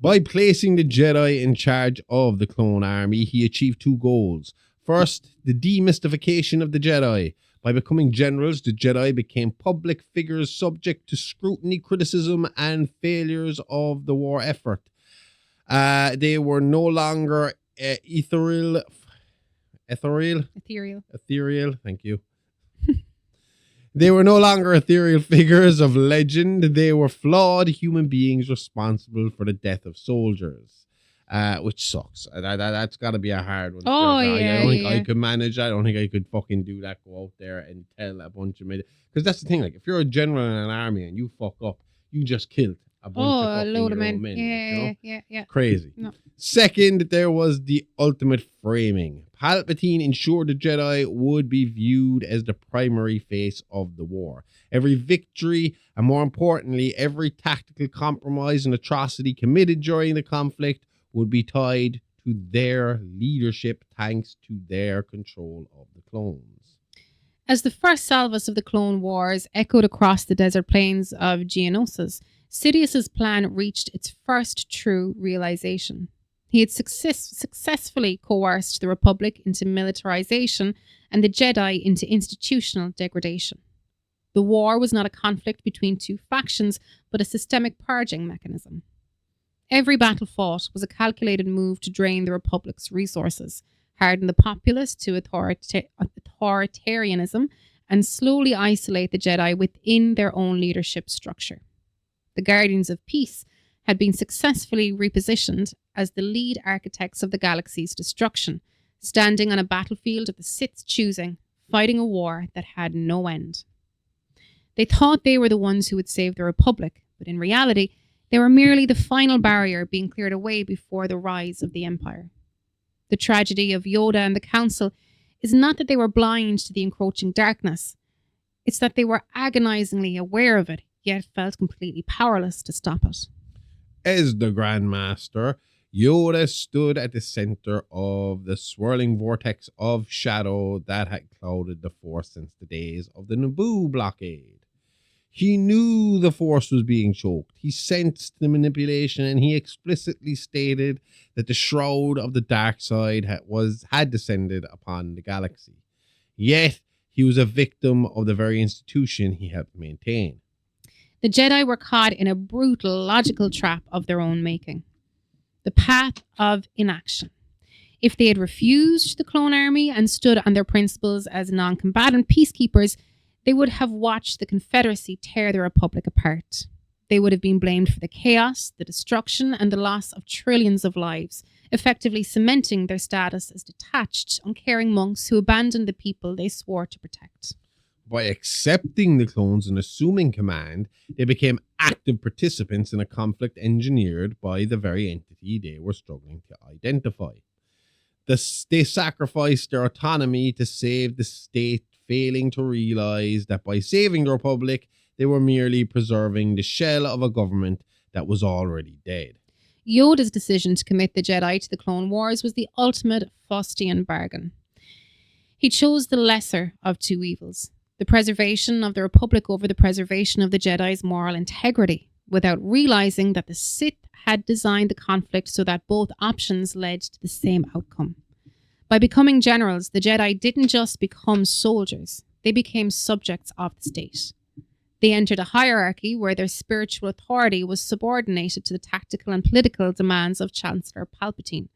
By placing the Jedi in charge of the clone army, he achieved two goals. First, the demystification of the Jedi. By becoming generals, the Jedi became public figures subject to scrutiny, criticism, and failures of the war effort. They were no longer ethereal, thank you. They were no longer ethereal figures of legend. They were flawed human beings responsible for the death of soldiers, which sucks. That's got to be a hard one. I don't think I could manage that. I don't think I could fucking do that, go out there and tell a bunch of men. Because that's the thing, like, if you're a general in an army and you fuck up, you just killed a bunch of fucking load of men. Yeah. Crazy. No. Second, there was the ultimate framing. Palpatine ensured the Jedi would be viewed as the primary face of the war. Every victory, and more importantly, every tactical compromise and atrocity committed during the conflict would be tied to their leadership thanks to their control of the clones. As the first salvos of the Clone Wars echoed across the desert plains of Geonosis, Sidious's plan reached its first true realization. He had successfully coerced the Republic into militarization and the Jedi into institutional degradation. The war was not a conflict between two factions, but a systemic purging mechanism. Every battle fought was a calculated move to drain the Republic's resources, harden the populace to authoritarianism, and slowly isolate the Jedi within their own leadership structure. The Guardians of Peace had been successfully repositioned as the lead architects of the galaxy's destruction, standing on a battlefield of the Sith's choosing, fighting a war that had no end. They thought they were the ones who would save the Republic, but in reality, they were merely the final barrier being cleared away before the rise of the Empire. The tragedy of Yoda and the Council is not that they were blind to the encroaching darkness. It's that they were agonizingly aware of it, yet felt completely powerless to stop it. As the Grand Master, Yoda stood at the center of the swirling vortex of shadow that had clouded the Force since the days of the Naboo blockade. He knew the Force was being choked. He sensed the manipulation, and he explicitly stated that the shroud of the dark side had descended upon the galaxy. Yet, he was a victim of the very institution he helped maintain. The Jedi were caught in a brutal, logical trap of their own making. The path of inaction. If they had refused the clone army and stood on their principles as non-combatant peacekeepers, they would have watched the Confederacy tear the Republic apart. They would have been blamed for the chaos, the destruction, and the loss of trillions of lives, effectively cementing their status as detached, uncaring monks who abandoned the people they swore to protect. By accepting the clones and assuming command, they became active participants in a conflict engineered by the very entity they were struggling to identify. They sacrificed their autonomy to save the state, failing to realize that by saving the Republic, they were merely preserving the shell of a government that was already dead. Yoda's decision to commit the Jedi to the Clone Wars was the ultimate Faustian bargain. He chose the lesser of two evils, the preservation of the Republic over the preservation of the Jedi's moral integrity, without realizing that the Sith had designed the conflict so that both options led to the same outcome. By becoming generals, the Jedi didn't just become soldiers, they became subjects of the state. They entered a hierarchy where their spiritual authority was subordinated to the tactical and political demands of Chancellor Palpatine.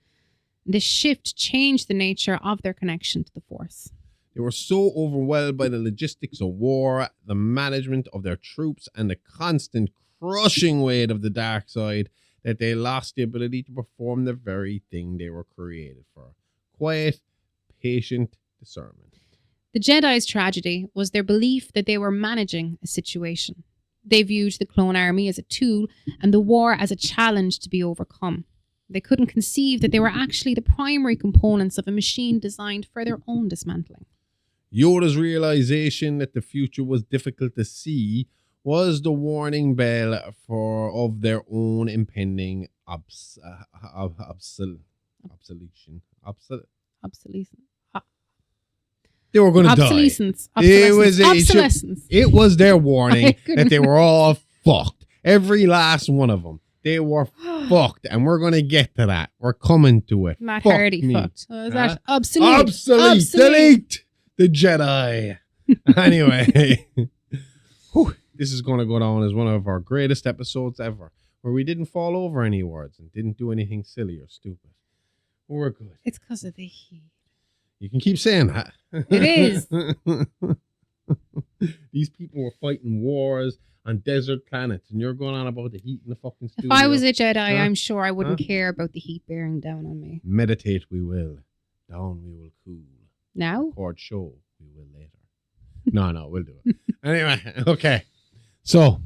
This shift changed the nature of their connection to the Force. They were so overwhelmed by the logistics of war, the management of their troops, and the constant crushing weight of the dark side that they lost the ability to perform the very thing they were created for. Quiet, patient discernment. The Jedi's tragedy was their belief that they were managing a situation. They viewed the clone army as a tool and the war as a challenge to be overcome. They couldn't conceive that they were actually the primary components of a machine designed for their own dismantling. Yoda's realization that the future was difficult to see was the warning bell of their own impending obsolescence. They were going to die. Obsolescence. It was their warning that they were all fucked. Every last one of them. They were fucked, and we're going to get to that. We're coming to it. Matt Fuck Hardy me. fucked. Oh, is that obsolete? Obsolete. Delete the Jedi. Anyway, this is going to go down as one of our greatest episodes ever, where we didn't fall over any words and didn't do anything silly or stupid. We're good. It's because of the heat. You can keep saying that. It is. These people were fighting wars on desert planets, and you're going on about the heat in the fucking studio. If I was a Jedi, I'm sure I wouldn't care about the heat bearing down on me. Meditate we will. Down we will cool. Now? Record show we will later. No, we'll do it. Anyway, okay. So,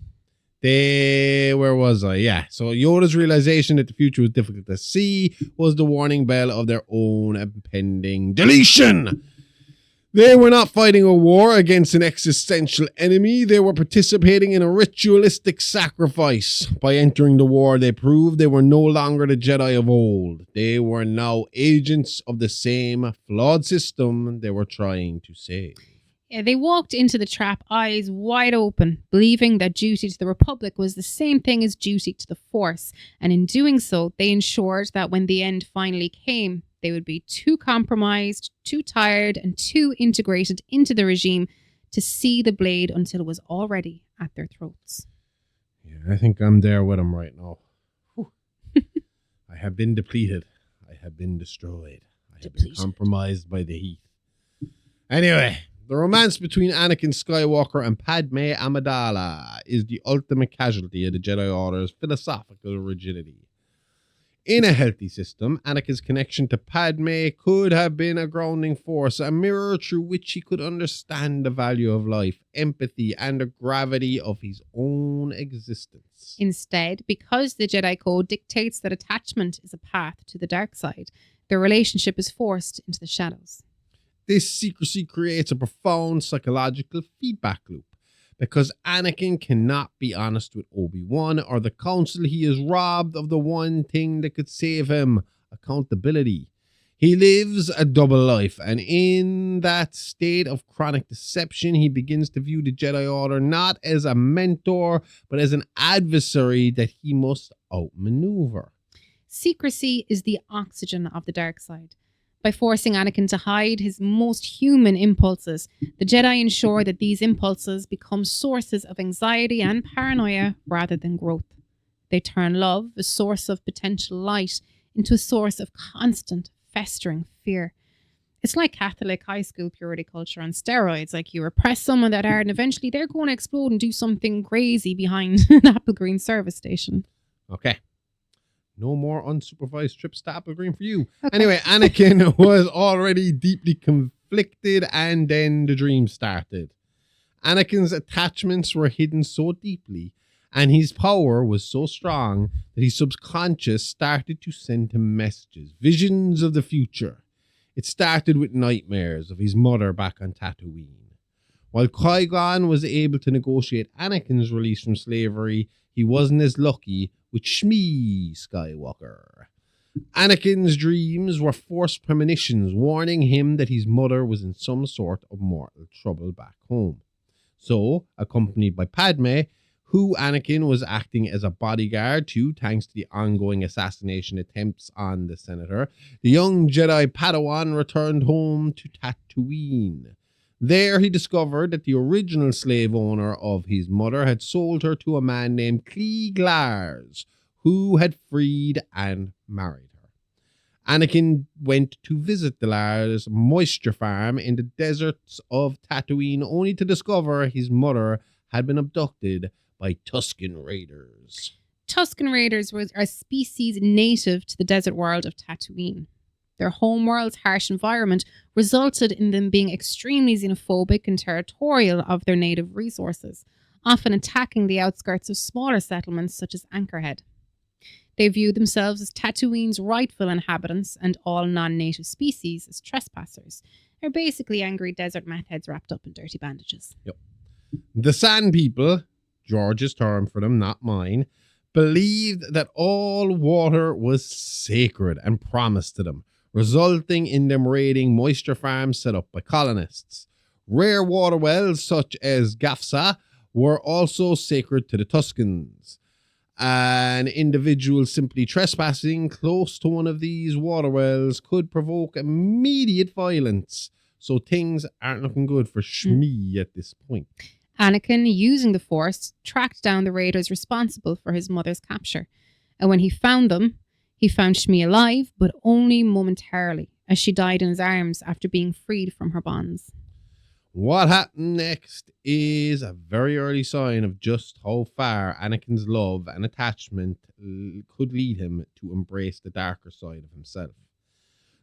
where was I? Yeah. So Yoda's realization that the future was difficult to see was the warning bell of their own impending deletion. They were not fighting a war against an existential enemy. They were participating in a ritualistic sacrifice. By entering the war, they proved they were no longer the Jedi of old. They were now agents of the same flawed system they were trying to save. Yeah, they walked into the trap eyes wide open, believing that duty to the Republic was the same thing as duty to the Force. And in doing so, they ensured that when the end finally came, they would be too compromised, too tired, and too integrated into the regime to see the blade until it was already at their throats. Yeah, I think I'm there with them right now. I have been depleted. I have been destroyed. I have been compromised by the heat. Anyway, The romance between Anakin Skywalker and Padme Amidala is the ultimate casualty of the Jedi Order's philosophical rigidity. In a healthy system, Anakin's connection to Padme could have been a grounding force, a mirror through which he could understand the value of life, empathy, and the gravity of his own existence. Instead, because the Jedi Code dictates that attachment is a path to the dark side, their relationship is forced into the shadows. This secrecy creates a profound psychological feedback loop. Because Anakin cannot be honest with Obi-Wan or the Council, he is robbed of the one thing that could save him: accountability. He lives a double life, and in that state of chronic deception, he begins to view the Jedi Order not as a mentor, but as an adversary that he must outmaneuver. Secrecy is the oxygen of the dark side. By forcing Anakin to hide his most human impulses, the Jedi ensure that these impulses become sources of anxiety and paranoia rather than growth. They turn love, a source of potential light, into a source of constant, festering fear. It's like Catholic high school purity culture on steroids. Like, you repress someone that hard and eventually they're going to explode and do something crazy behind an Apple Green service station. Okay. No more unsupervised trips to Apple Green for you. Okay. Anyway, Anakin was already deeply conflicted, and then the dream started. Anakin's attachments were hidden so deeply, and his power was so strong that his subconscious started to send him messages, visions of the future. It started with nightmares of his mother back on Tatooine. While Qui-Gon was able to negotiate Anakin's release from slavery, he wasn't as lucky with Shmi Skywalker. Anakin's dreams were forced premonitions, warning him that his mother was in some sort of mortal trouble back home. So, accompanied by Padme, who Anakin was acting as a bodyguard to thanks to the ongoing assassination attempts on the Senator, the young Jedi Padawan returned home to Tatooine. There he discovered that the original slave owner of his mother had sold her to a man named Clee Glars, who had freed and married her. Anakin went to visit the Lars moisture farm in the deserts of Tatooine, only to discover his mother had been abducted by Tusken Raiders. Tusken Raiders were a species native to the desert world of Tatooine. Their homeworld's harsh environment resulted in them being extremely xenophobic and territorial of their native resources, often attacking the outskirts of smaller settlements such as Anchorhead. They viewed themselves as Tatooine's rightful inhabitants and all non-native species as trespassers. They're basically angry desert meth heads wrapped up in dirty bandages. Yep. The Sand People, George's term for them, not mine, believed that all water was sacred and promised to them, resulting in them raiding moisture farms set up by colonists. Rare water wells such as Gafsa were also sacred to the Tuskens. An individual simply trespassing close to one of these water wells could provoke immediate violence. So things aren't looking good for Shmi at this point. Anakin, using the Force, tracked down the raiders responsible for his mother's capture. And when he found them, he found Shmi alive, but only momentarily, as she died in his arms after being freed from her bonds. What happened next is a very early sign of just how far Anakin's love and attachment could lead him to embrace the darker side of himself.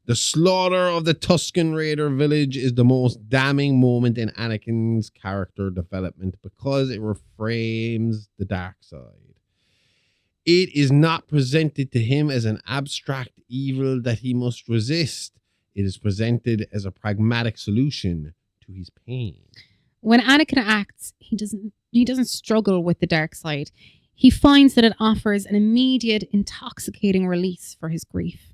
The slaughter of the Tusken Raider village is the most damning moment in Anakin's character development because it reframes the dark side. It is not presented to him as an abstract evil that he must resist. It is presented as a pragmatic solution to his pain. When Anakin acts, he doesn't struggle with the dark side. He finds that it offers an immediate, intoxicating release for his grief.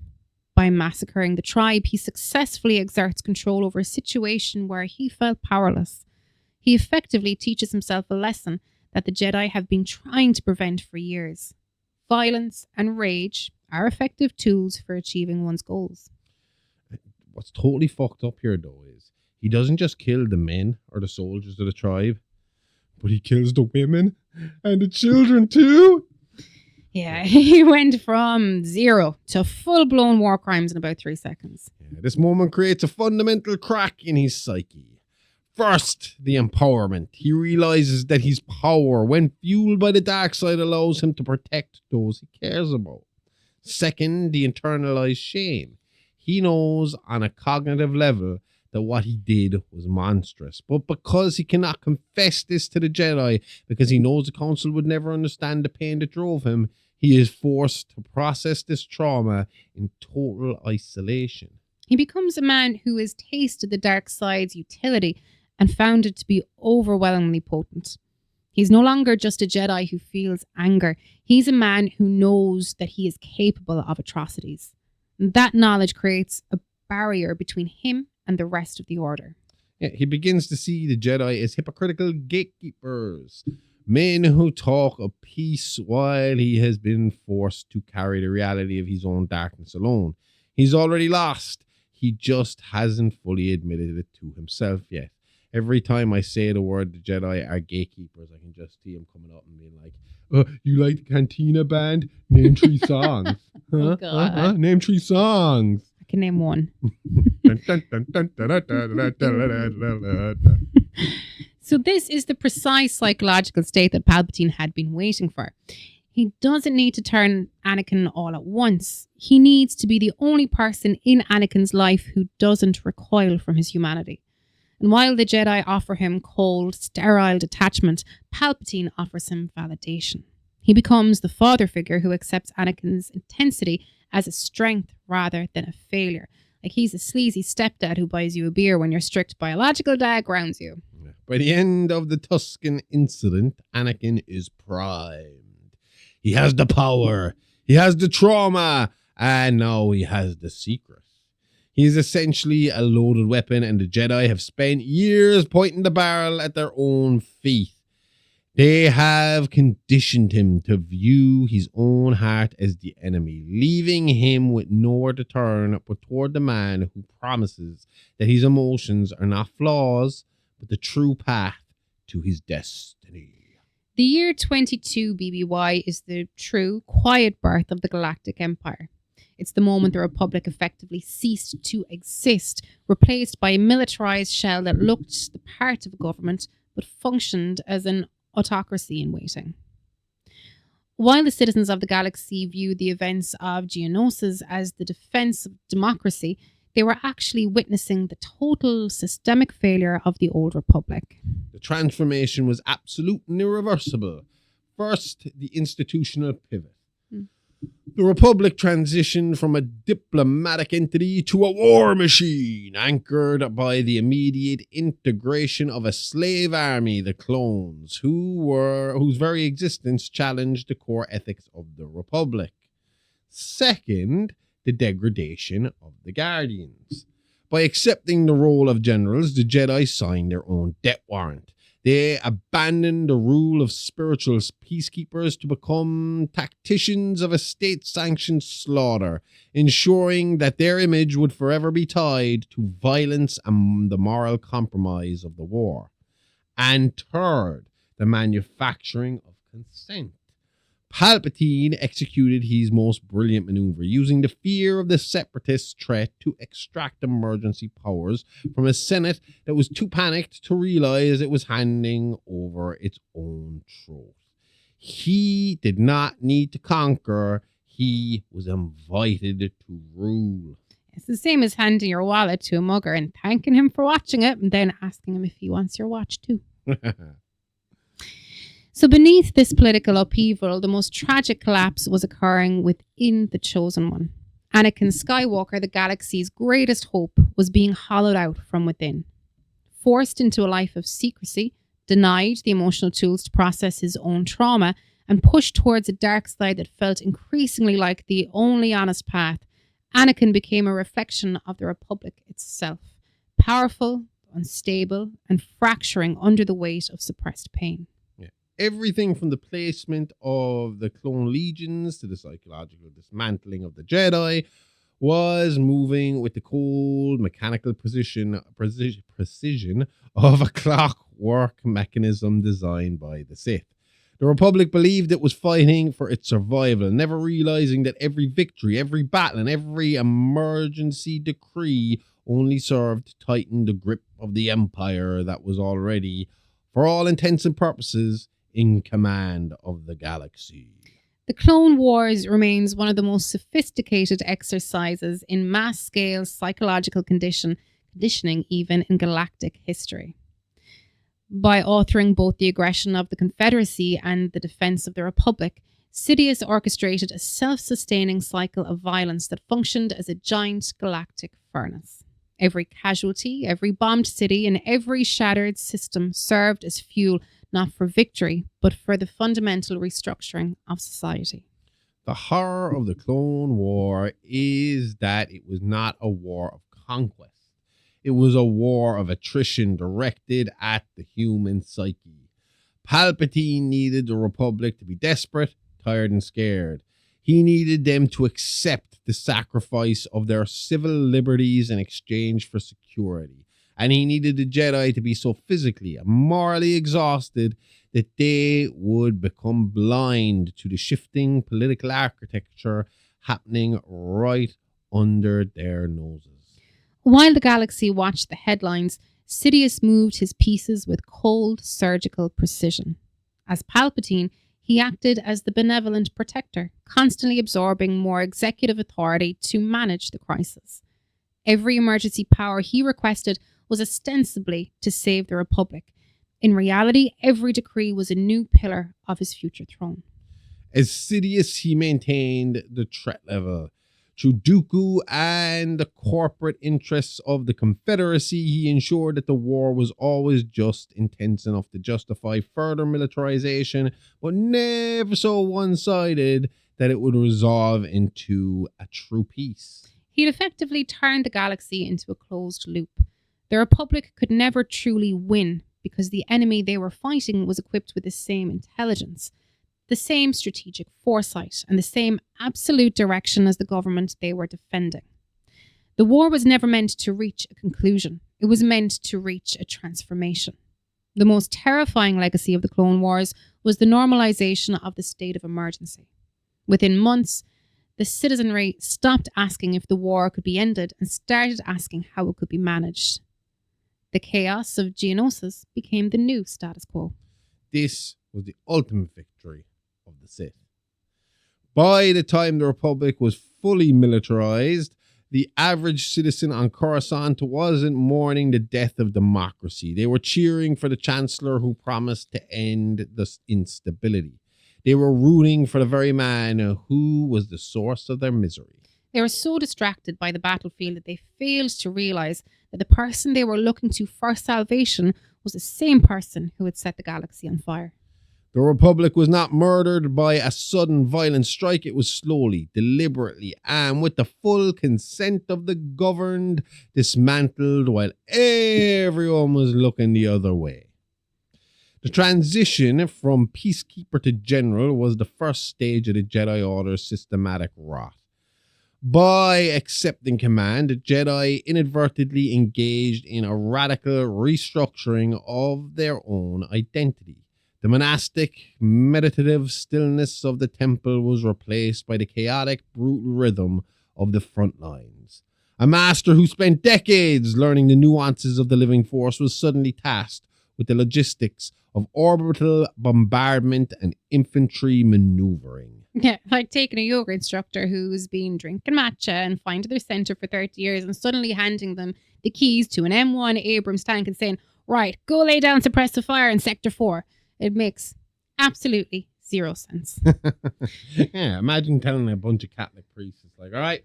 By massacring the tribe, he successfully exerts control over a situation where he felt powerless. He effectively teaches himself a lesson that the Jedi have been trying to prevent for years. Violence and rage are effective tools for achieving one's goals. What's totally fucked up here, though, is he doesn't just kill the men or the soldiers of the tribe, but he kills the women and the children too. Yeah, he went from 0 to full-blown war crimes in about 3 seconds. Yeah, this moment creates a fundamental crack in his psyche. First, the empowerment. He realizes that his power, when fueled by the dark side, allows him to protect those he cares about. Second, the internalized shame. He knows on a cognitive level that what he did was monstrous. But because he cannot confess this to the Jedi, because he knows the Council would never understand the pain that drove him, he is forced to process this trauma in total isolation. He becomes a man who has tasted the dark side's utility and found it to be overwhelmingly potent. He's no longer just a Jedi who feels anger. He's a man who knows that he is capable of atrocities. And that knowledge creates a barrier between him and the rest of the Order. Yeah, he begins to see the Jedi as hypocritical gatekeepers, men who talk of peace while he has been forced to carry the reality of his own darkness alone. He's already lost. He just hasn't fully admitted it to himself yet. Every time I say the word the Jedi are gatekeepers, I can just see him coming up and being like, you like the Cantina band? Name 3 songs. Oh, God. Name 3 songs. I can name one. So this is the precise psychological state that Palpatine had been waiting for. He doesn't need to turn Anakin all at once. He needs to be the only person in Anakin's life who doesn't recoil from his humanity. And while the Jedi offer him cold, sterile detachment, Palpatine offers him validation. He becomes the father figure who accepts Anakin's intensity as a strength rather than a failure. Like he's a sleazy stepdad who buys you a beer when your strict biological dad grounds you. By the end of the Tusken incident, Anakin is primed. He has the power, he has the trauma, and now he has the secret. He is essentially a loaded weapon, and the Jedi have spent years pointing the barrel at their own feet. They have conditioned him to view his own heart as the enemy, leaving him with nowhere to turn but toward the man who promises that his emotions are not flaws, but the true path to his destiny. The year 22 BBY is the true, quiet birth of the Galactic Empire. It's the moment the Republic effectively ceased to exist, replaced by a militarized shell that looked the part of a government, but functioned as an autocracy in waiting. While the citizens of the galaxy viewed the events of Geonosis as the defense of democracy, they were actually witnessing the total systemic failure of the old Republic. The transformation was absolute and irreversible. First, the institutional pivot. The Republic transitioned from a diplomatic entity to a war machine, anchored by the immediate integration of a slave army, the clones, whose very existence challenged the core ethics of the Republic. Second, the degradation of the Guardians. By accepting the role of generals, the Jedi signed their own death warrant. They abandoned the rule of spiritual peacekeepers to become tacticians of a state-sanctioned slaughter, ensuring that their image would forever be tied to violence and the moral compromise of the war. And third, the manufacturing of consent. Palpatine executed his most brilliant maneuver, using the fear of the separatist threat to extract emergency powers from a Senate that was too panicked to realize it was handing over its own truth. He did not need to conquer, he was invited to rule. It's the same as handing your wallet to a mugger and thanking him for watching it and then asking him if he wants your watch too. So beneath this political upheaval, the most tragic collapse was occurring within the Chosen One. Anakin Skywalker, the galaxy's greatest hope, was being hollowed out from within. Forced into a life of secrecy, denied the emotional tools to process his own trauma, and pushed towards a dark side that felt increasingly like the only honest path, Anakin became a reflection of the Republic itself, powerful, unstable, and fracturing under the weight of suppressed pain. Everything from the placement of the clone legions to the psychological dismantling of the Jedi was moving with the cold mechanical precision of a clockwork mechanism designed by the Sith. The Republic believed it was fighting for its survival, never realizing that every victory, every battle, and every emergency decree only served to tighten the grip of the Empire that was already, for all intents and purposes, in command of the galaxy. The Clone Wars remains one of the most sophisticated exercises in mass-scale psychological conditioning even in galactic history. By authoring both the aggression of the Confederacy and the defense of the Republic, Sidious orchestrated a self-sustaining cycle of violence that functioned as a giant galactic furnace. Every casualty, every bombed city, and every shattered system served as fuel not for victory, but for the fundamental restructuring of society. The horror of the Clone War is that it was not a war of conquest. It was a war of attrition directed at the human psyche. Palpatine needed the Republic to be desperate, tired, and scared. He needed them to accept the sacrifice of their civil liberties in exchange for security. And he needed the Jedi to be so physically and morally exhausted that they would become blind to the shifting political architecture happening right under their noses. While the galaxy watched the headlines, Sidious moved his pieces with cold, surgical precision. As Palpatine, he acted as the benevolent protector, constantly absorbing more executive authority to manage the crisis. Every emergency power he requested was ostensibly to save the Republic. In reality, every decree was a new pillar of his future throne. As Sidious, he maintained the threat level. Through Dooku and the corporate interests of the Confederacy, he ensured that the war was always just intense enough to justify further militarization, but never so one-sided that it would resolve into a true peace. He'd effectively turned the galaxy into a closed loop. The Republic could never truly win because the enemy they were fighting was equipped with the same intelligence, the same strategic foresight, and the same absolute direction as the government they were defending. The war was never meant to reach a conclusion. It was meant to reach a transformation. The most terrifying legacy of the Clone Wars was the normalization of the state of emergency. Within months, the citizenry stopped asking if the war could be ended and started asking how it could be managed. The chaos of Geonosis became the new status quo. This was the ultimate victory of the Sith. By the time the Republic was fully militarized, the average citizen on Coruscant wasn't mourning the death of democracy. They were cheering for the Chancellor who promised to end the instability. They were rooting for the very man who was the source of their misery. They were so distracted by the battlefield that they failed to realize that the person they were looking to for salvation was the same person who had set the galaxy on fire. The Republic was not murdered by a sudden violent strike. It was slowly, deliberately, and with the full consent of the governed, dismantled while everyone was looking the other way. The transition from peacekeeper to general was the first stage of the Jedi Order's systematic rot. By accepting command, the Jedi inadvertently engaged in a radical restructuring of their own identity. The monastic, meditative stillness of the temple was replaced by the chaotic, brutal rhythm of the front lines. A master who spent decades learning the nuances of the living force was suddenly tasked with the logistics of orbital bombardment and infantry maneuvering. Yeah, like taking a yoga instructor who's been drinking matcha and flying to their center for 30 years and suddenly handing them the keys to an M1 Abrams tank and saying, right, go lay down suppressive fire in Sector 4. It makes absolutely zero sense. Yeah, imagine telling a bunch of Catholic priests, it's like, all right,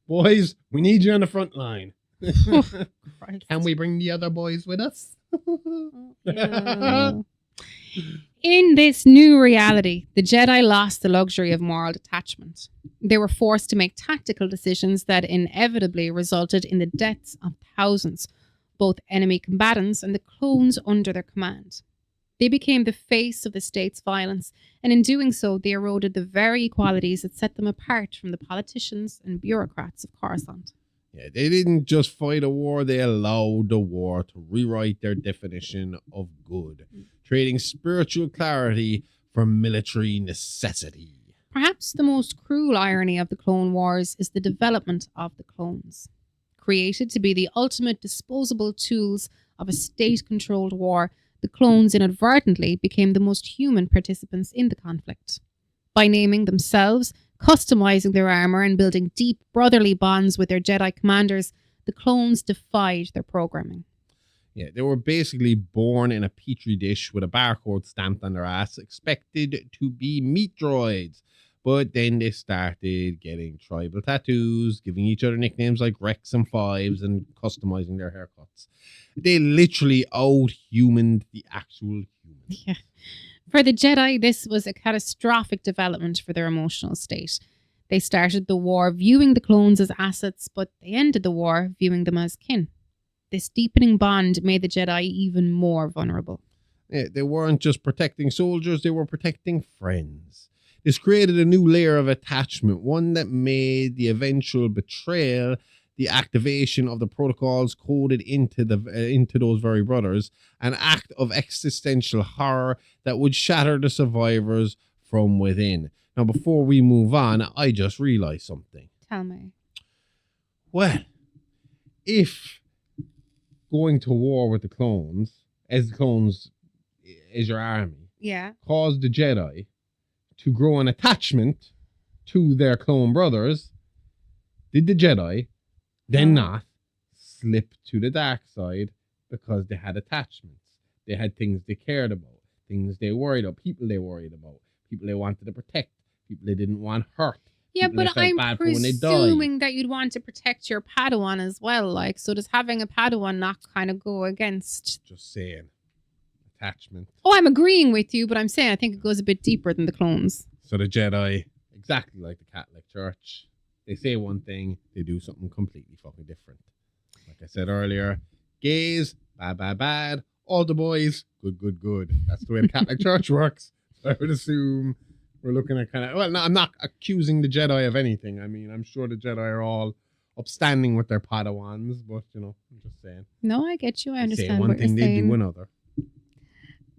boys, we need you on the front line. Can we bring the other boys with us? No. In this new reality, the Jedi lost the luxury of moral detachment. They were forced to make tactical decisions that inevitably resulted in the deaths of thousands, both enemy combatants and the clones under their command. They became the face of the state's violence, and in doing so, they eroded the very equalities that set them apart from the politicians and bureaucrats of Coruscant. Yeah, they didn't just fight a war, they allowed the war to rewrite their definition of good, trading spiritual clarity for military necessity. Perhaps the most cruel irony of the Clone Wars is the development of the clones. Created to be the ultimate disposable tools of a state-controlled war, the clones inadvertently became the most human participants in the conflict. By naming themselves, customizing their armor, and building deep brotherly bonds with their Jedi commanders, the clones defied their programming. Yeah, they were basically born in a petri dish with a barcode stamped on their ass, expected to be meat droids. But then they started getting tribal tattoos, giving each other nicknames like Rex and Fives, and customizing their haircuts. They literally out-humaned the actual human. Yeah. For the Jedi, this was a catastrophic development for their emotional state. They started the war viewing the clones as assets, but they ended the war viewing them as kin. This deepening bond made the Jedi even more vulnerable. Yeah, they weren't just protecting soldiers, they were protecting friends. This created a new layer of attachment, one that made the eventual betrayal, the activation of the protocols coded into those very brothers, an act of existential horror that would shatter the survivors from within. Now, before we move on, I just realized something. Tell me. Well, if going to war with the clones is your army, caused the Jedi to grow an attachment to their clone brothers, did the Jedi then not slip to the dark side because they had attachments? They had things they cared about, things they worried about, people they worried about, people they wanted to protect, people they didn't want hurt. Yeah, people but they felt I'm bad for when they died. presuming that you'd want to protect your Padawan as well. Like, so does having a Padawan not kind of go against? Just saying. Attachment. Oh, I'm agreeing with you, but I'm saying I think it goes a bit deeper than the clones. So the Jedi, exactly like the Catholic Church, they say one thing, they do something completely fucking different. Like I said earlier, gays, bad, bad, bad. All the boys, good, good, good. That's the way the Catholic Church works. So I would assume we're looking at kind of... Well, no, I'm not accusing the Jedi of anything. I mean, I'm sure the Jedi are all upstanding with their Padawans, but, you know, I'm just saying. No, I get you. I understand say one what thing, you're they saying. do another.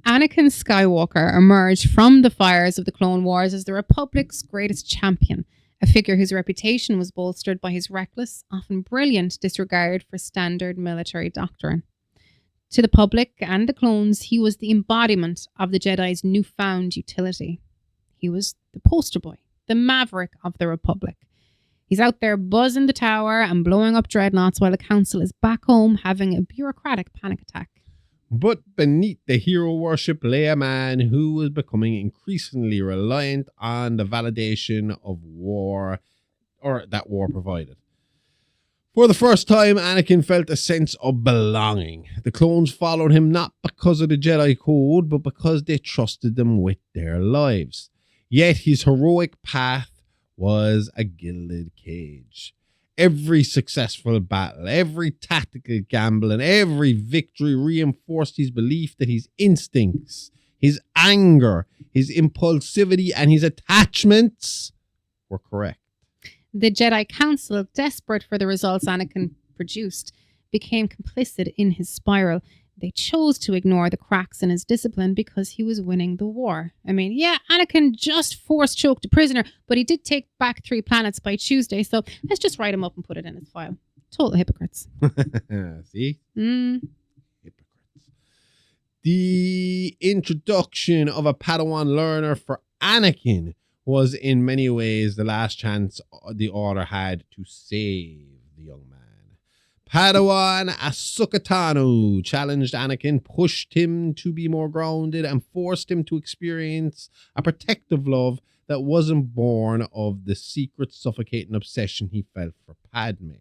Anakin Skywalker emerged from the fires of the Clone Wars as the Republic's greatest champion, a figure whose reputation was bolstered by his reckless, often brilliant disregard for standard military doctrine. To the public and the clones, he was the embodiment of the Jedi's newfound utility. He was the poster boy, the maverick of the Republic. He's out there buzzing the tower and blowing up dreadnoughts while the council is back home having a bureaucratic panic attack. But beneath the hero worship lay a man who was becoming increasingly reliant on the validation of war, or that war provided. For the first time, Anakin felt a sense of belonging. The clones followed him not because of the Jedi Code, but because they trusted them with their lives. Yet his heroic path was a gilded cage. Every successful battle, every tactical gamble, and every victory reinforced his belief that his instincts, his anger, his impulsivity, and his attachments were correct. The Jedi Council, desperate for the results Anakin produced, became complicit in his spiral. They chose to ignore the cracks in his discipline because he was winning the war. I mean, yeah, Anakin just force-choked a prisoner, but he did take back 3 planets by Tuesday, so let's just write him up and put it in his file. Total hypocrites. See? Hypocrites. The introduction of a Padawan learner for Anakin was in many ways the last chance the Order had to save the young man. Padawan Ahsoka Tano challenged Anakin, pushed him to be more grounded, and forced him to experience a protective love that wasn't born of the secret suffocating obsession he felt for Padme.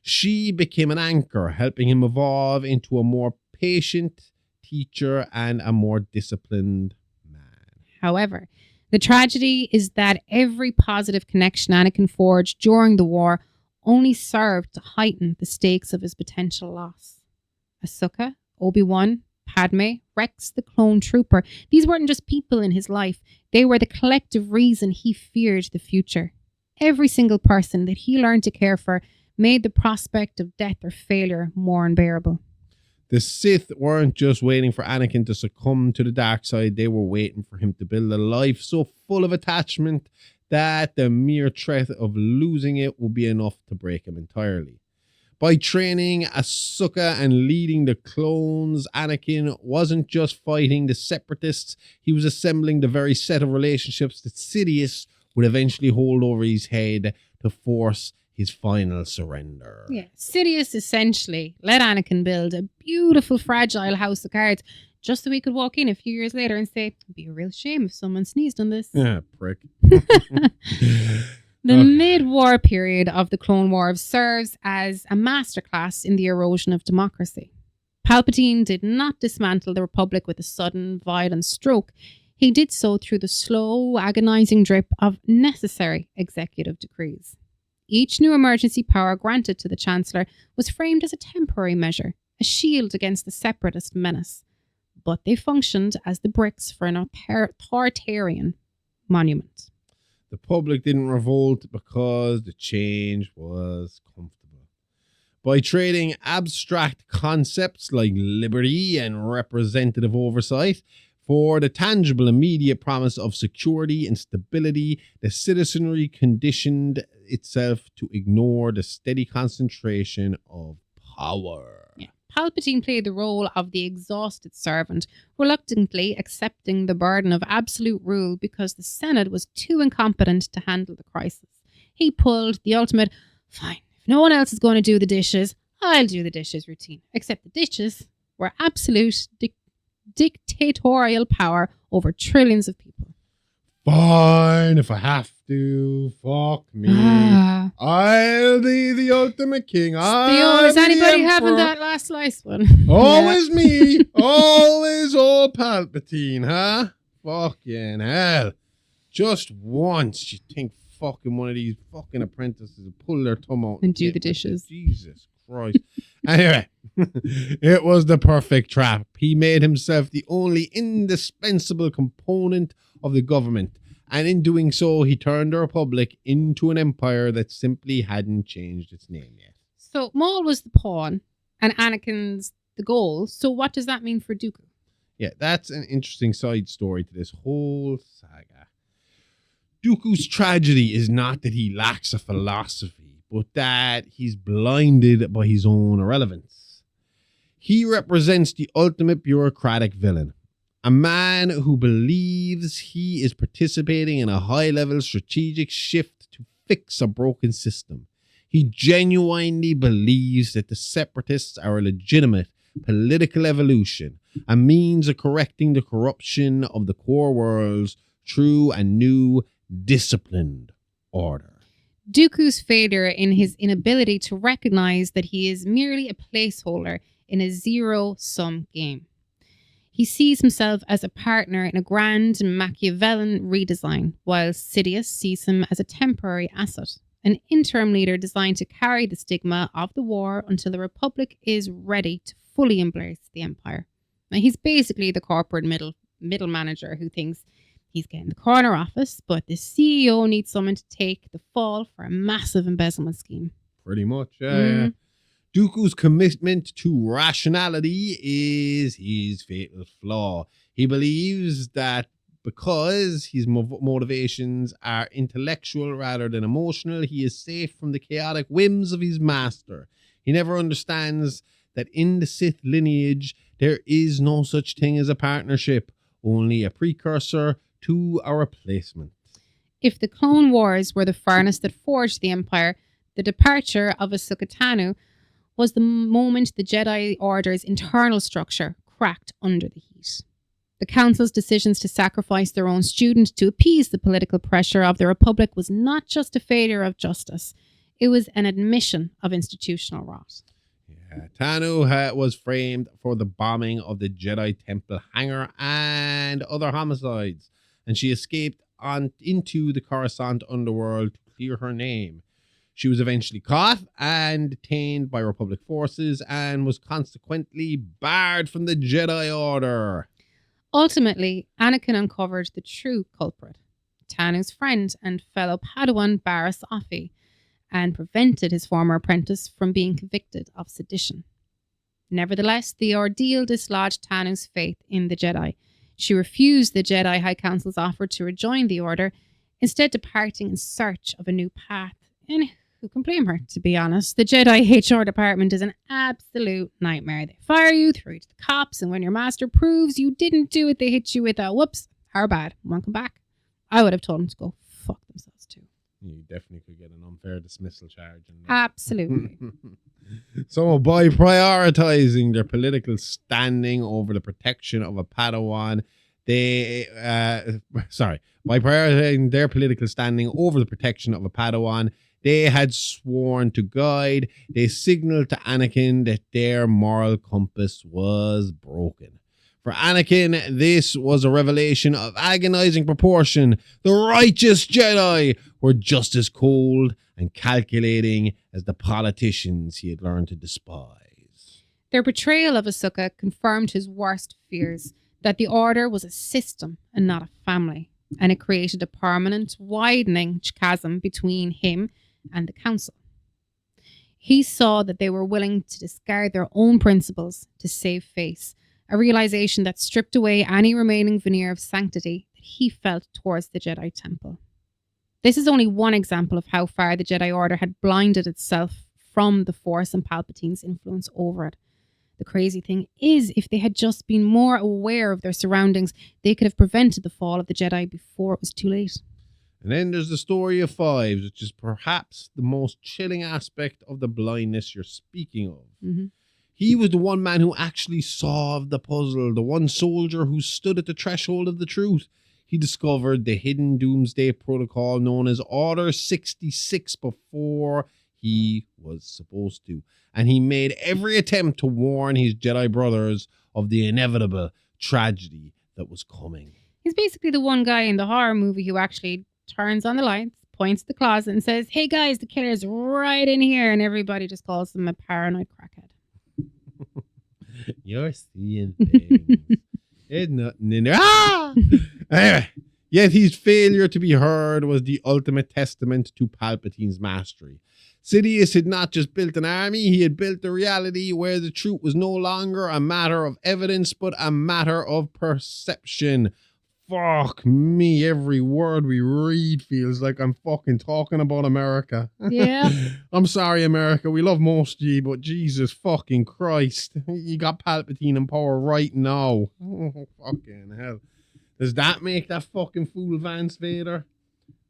She became an anchor, helping him evolve into a more patient teacher and a more disciplined man. However, the tragedy is that every positive connection Anakin forged during the war only served to heighten the stakes of his potential loss. Ahsoka, Obi-Wan, Padme, Rex, the clone trooper, these weren't just people in his life. They were the collective reason he feared the future. Every single person that he learned to care for made the prospect of death or failure more unbearable. The Sith weren't just waiting for Anakin to succumb to the dark side. They were waiting for him to build a life so full of attachment that the mere threat of losing it would be enough to break him entirely. By training Ahsoka and leading the clones, Anakin wasn't just fighting the Separatists, he was assembling the very set of relationships that Sidious would eventually hold over his head to force his final surrender. Yeah, Sidious essentially let Anakin build a beautiful, fragile house of cards just so he could walk in a few years later and say, it'd be a real shame if someone sneezed on this. Yeah, prick. The mid-war period of the Clone Wars serves as a masterclass in the erosion of democracy. Palpatine did not dismantle the Republic with a sudden, violent stroke. He did so through the slow, agonizing drip of necessary executive decrees. Each new emergency power granted to the Chancellor was framed as a temporary measure, a shield against the separatist menace. But they functioned as the bricks for an authoritarian monument. The public didn't revolt because the change was comfortable. By trading abstract concepts like liberty and representative oversight for the tangible immediate promise of security and stability, the citizenry conditioned itself to ignore the steady concentration of power. Yeah. Palpatine played the role of the exhausted servant, reluctantly accepting the burden of absolute rule because the Senate was too incompetent to handle the crisis. He pulled the ultimate, fine, if no one else is going to do the dishes, I'll do the dishes routine. Except the dishes were absolute dictatorial power over trillions of people. Fine, if I have to, fuck me. I'll be the ultimate king. Is anybody having that last slice one? Always me. Always old Palpatine, huh? Fucking hell. Just once you think fucking one of these fucking apprentices will pull their thumb out and do the dishes. Jesus Christ. Anyway, it was the perfect trap. He made himself the only indispensable component of the government. And in doing so, he turned the Republic into an empire that simply hadn't changed its name yet. So Maul was the pawn and Anakin's the goal. So what does that mean for Dooku? Yeah, that's an interesting side story to this whole saga. Dooku's tragedy is not that he lacks a philosophy, but that he's blinded by his own irrelevance. He represents the ultimate bureaucratic villain. A man who believes he is participating in a high-level strategic shift to fix a broken system. He genuinely believes that the Separatists are a legitimate political evolution, a means of correcting the corruption of the core worlds through a new, disciplined order. Dooku's failure in his inability to recognize that he is merely a placeholder in a zero-sum game. He sees himself as a partner in a grand Machiavellian redesign, while Sidious sees him as a temporary asset, an interim leader designed to carry the stigma of the war until the Republic is ready to fully embrace the Empire. Now, he's basically the corporate middle manager who thinks he's getting the corner office, but the CEO needs someone to take the fall for a massive embezzlement scheme. Pretty much, yeah. Dooku's commitment to rationality is his fatal flaw. He believes that because his motivations are intellectual rather than emotional, he is safe from the chaotic whims of his master. He never understands that in the Sith lineage, there is no such thing as a partnership, only a precursor to a replacement. If the Clone Wars were the furnace that forged the Empire, the departure of Ahsoka Tano was the moment the Jedi Order's internal structure cracked under the heat. The Council's decisions to sacrifice their own student to appease the political pressure of the Republic was not just a failure of justice, it was an admission of institutional rot. Yeah, Tano was framed for the bombing of the Jedi Temple hangar and other homicides, and she escaped into the Coruscant underworld to clear her name. She was eventually caught and detained by Republic forces and was consequently barred from the Jedi Order. Ultimately, Anakin uncovered the true culprit, Tano's friend and fellow Padawan Barriss Offee, and prevented his former apprentice from being convicted of sedition. Nevertheless, the ordeal dislodged Tano's faith in the Jedi. She refused the Jedi High Council's offer to rejoin the Order, instead departing in search of a new path. And Who can blame her, to be honest? The Jedi HR department is an absolute nightmare. They fire you, throw you to the cops, and when your master proves you didn't do it, they hit you with a whoops, how bad, won't come back. I would have told them to go fuck themselves too. You definitely could get an unfair dismissal charge. Absolutely. So by prioritizing their political standing over the protection of a Padawan, by prioritizing their political standing over the protection of a Padawan, they had sworn to guide. They signaled to Anakin that their moral compass was broken. For Anakin, this was a revelation of agonizing proportion. The righteous Jedi were just as cold and calculating as the politicians he had learned to despise. Their betrayal of Ahsoka confirmed his worst fears, that the Order was a system and not a family, and it created a permanent, widening chasm between him and the Council. He saw that they were willing to discard their own principles to save face, a realization that stripped away any remaining veneer of sanctity that he felt towards the Jedi Temple. This is only one example of how far the Jedi Order had blinded itself from the Force and Palpatine's influence over it. The crazy thing is, if they had just been more aware of their surroundings, they could have prevented the fall of the Jedi before it was too late. And then there's the story of Fives, which is perhaps the most chilling aspect of the blindness you're speaking of. Mm-hmm. He was the one man who actually solved the puzzle, the one soldier who stood at the threshold of the truth. He discovered the hidden doomsday protocol known as Order 66 before he was supposed to. And he made every attempt to warn his Jedi brothers of the inevitable tragedy that was coming. He's basically the one guy in the horror movie who actually turns on the lights, points to the closet and says, "Hey guys, the killer's right in here." And everybody just calls him a paranoid crackhead. You're seeing things. There's nothing in there. Ah! Anyway, yet his failure to be heard was the ultimate testament to Palpatine's mastery. Sidious had not just built an army, he had built a reality where the truth was no longer a matter of evidence, but a matter of perception. Fuck me, every word we read feels like I'm fucking talking about America. Yeah. I'm sorry, America. We love most of you, but Jesus fucking Christ. You got Palpatine in power right now. Oh, fucking hell. Does that make that fucking fool Vance Vader?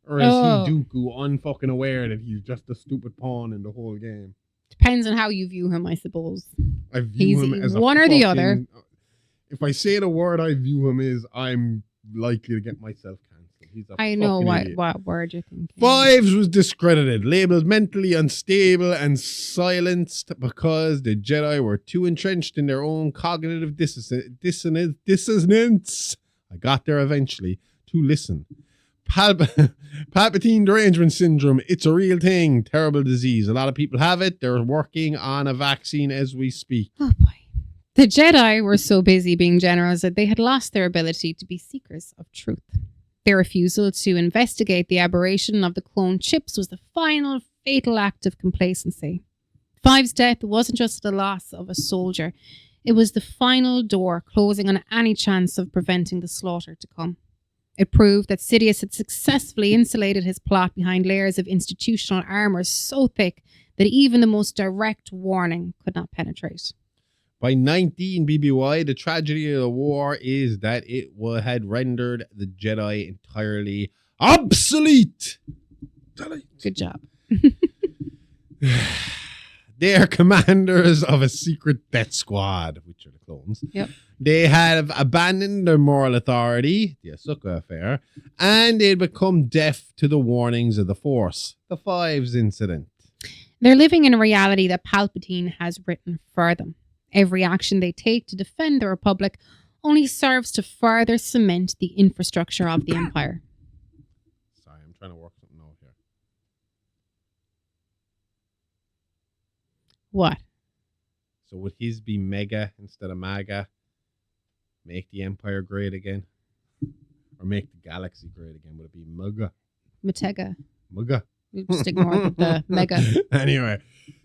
Or is he Dooku unfucking aware that he's just a stupid pawn in the whole game? Depends on how you view him, I suppose. I view him as one or the other. If I say the word I view him is, I'm likely to get myself cancelled. He's a I know fucking what idiot. word you're thinking. Fives was discredited, labeled mentally unstable, and silenced because the Jedi were too entrenched in their own cognitive dissonance. I got there eventually to listen. Palpatine derangement syndrome. It's a real thing. Terrible disease. A lot of people have it. They're working on a vaccine as we speak. Oh boy. The Jedi were so busy being generals that they had lost their ability to be seekers of truth. Their refusal to investigate the aberration of the clone chips was the final fatal act of complacency. Five's death wasn't just the loss of a soldier. It was the final door closing on any chance of preventing the slaughter to come. It proved that Sidious had successfully insulated his plot behind layers of institutional armor so thick that even the most direct warning could not penetrate. By 19 BBY, the tragedy of the war is that it had rendered the Jedi entirely obsolete. Good job. They are commanders of a secret death squad, which are the clones. Yep. They have abandoned their moral authority, the Ahsoka affair, and they'd become deaf to the warnings of the Force, the Fives incident. They're living in a reality that Palpatine has written for them. Every action they take to defend the Republic only serves to further cement the infrastructure of the Empire. Sorry, I'm trying to work something out here. What? So would his be mega instead of MAGA? Make the Empire great again? Or make the galaxy great again? Would it be MAGA? Matega. MAGA. We'll just ignore the mega. Anyway,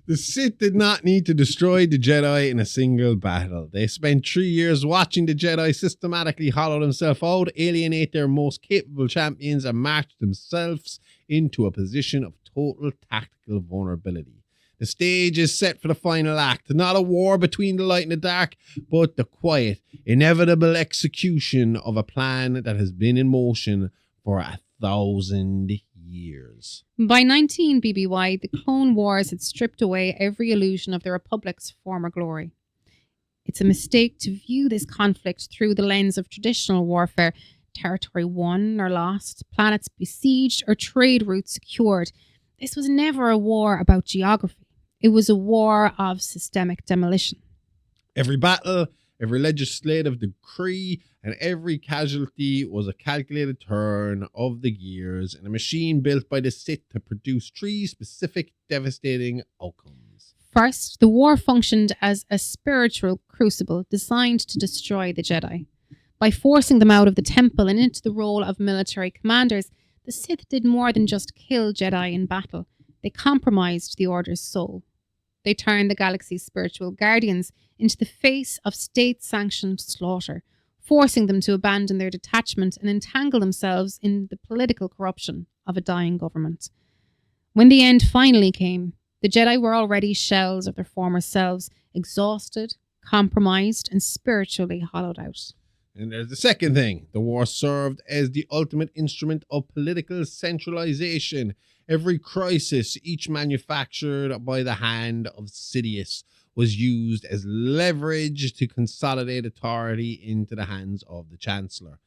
the Sith did not need to destroy the Jedi in a single battle. They spent 3 years watching the Jedi systematically hollow themselves out, alienate their most capable champions, and march themselves into a position of total tactical vulnerability. The stage is set for the final act, not a war between the light and the dark, but the quiet, inevitable execution of a plan that has been in motion for 1,000 years. By 19 BBY, the Clone Wars had stripped away every illusion of the Republic's former glory. It's a mistake to view this conflict through the lens of traditional warfare, territory won or lost, planets besieged, or trade routes secured. This was never a war about geography. It was a war of systemic demolition. Every battle, every legislative decree, and every casualty was a calculated turn of the gears in a machine built by the Sith to produce 3 specific devastating outcomes. First, the war functioned as a spiritual crucible designed to destroy the Jedi. By forcing them out of the temple and into the role of military commanders, the Sith did more than just kill Jedi in battle. They compromised the Order's soul. They turned the galaxy's spiritual guardians into the face of state-sanctioned slaughter, forcing them to abandon their detachment and entangle themselves in the political corruption of a dying government. When the end finally came, the Jedi were already shells of their former selves, exhausted, compromised, and spiritually hollowed out. And there's the second thing. The war served as the ultimate instrument of political centralization. Every crisis, each manufactured by the hand of Sidious, was used as leverage to consolidate authority into the hands of the Chancellor.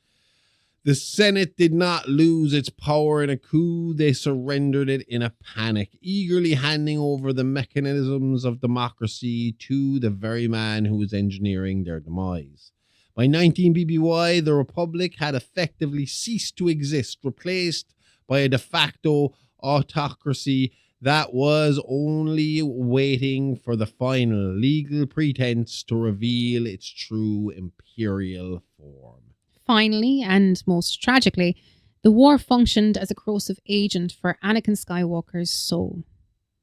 The Senate did not lose its power in a coup. They surrendered it in a panic, eagerly handing over the mechanisms of democracy to the very man who was engineering their demise. By 19 BBY, the Republic had effectively ceased to exist, replaced by a de facto autocracy that was only waiting for the final legal pretense to reveal its true imperial form. Finally, and most tragically, the war functioned as a corrosive agent for Anakin Skywalker's soul.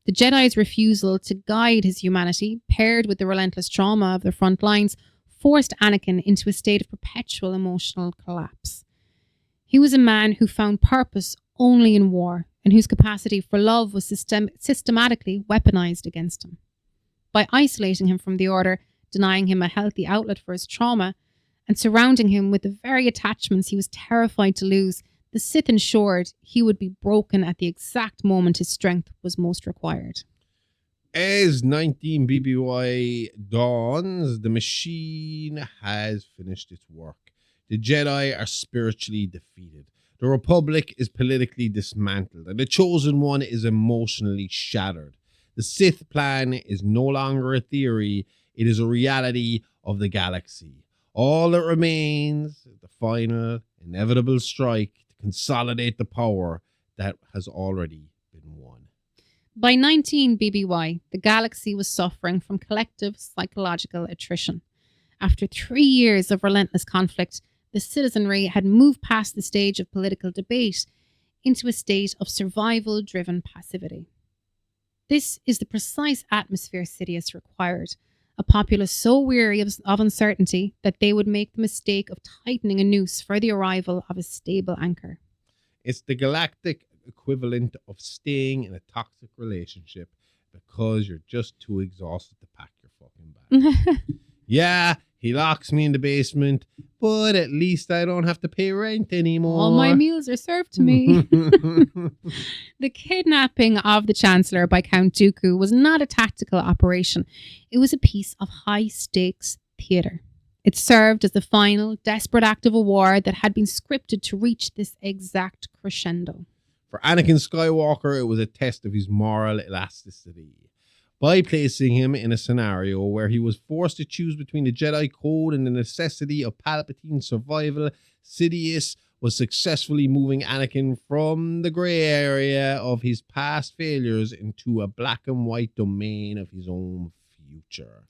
The Jedi's refusal to guide his humanity, paired with the relentless trauma of their front lines, forced Anakin into a state of perpetual emotional collapse. He was a man who found purpose only in war, and whose capacity for love was systematically weaponized against him. By isolating him from the Order, denying him a healthy outlet for his trauma, and surrounding him with the very attachments he was terrified to lose, the Sith ensured he would be broken at the exact moment his strength was most required. As 19 BBY dawns, the machine has finished its work. The Jedi are spiritually defeated. The Republic is politically dismantled, and the Chosen One is emotionally shattered. The Sith plan is no longer a theory, it is a reality of the galaxy. All that remains is the final, inevitable strike to consolidate the power that has already been won. By 19 BBY, the galaxy was suffering from collective psychological attrition. After 3 years of relentless conflict, the citizenry had moved past the stage of political debate into a state of survival-driven passivity. This is the precise atmosphere Sidious required, a populace so weary of uncertainty that they would make the mistake of tightening a noose for the arrival of a stable anchor. It's the galactic equivalent of staying in a toxic relationship because you're just too exhausted to pack your fucking bag. Yeah, he locks me in the basement, but at least I don't have to pay rent anymore. All my meals are served to me. The kidnapping of the Chancellor by Count Dooku was not a tactical operation. It was a piece of high-stakes theatre. It served as the final, desperate act of a war that had been scripted to reach this exact crescendo. For Anakin Skywalker, it was a test of his moral elasticity. By placing him in a scenario where he was forced to choose between the Jedi Code and the necessity of Palpatine's survival, Sidious was successfully moving Anakin from the grey area of his past failures into a black and white domain of his own future.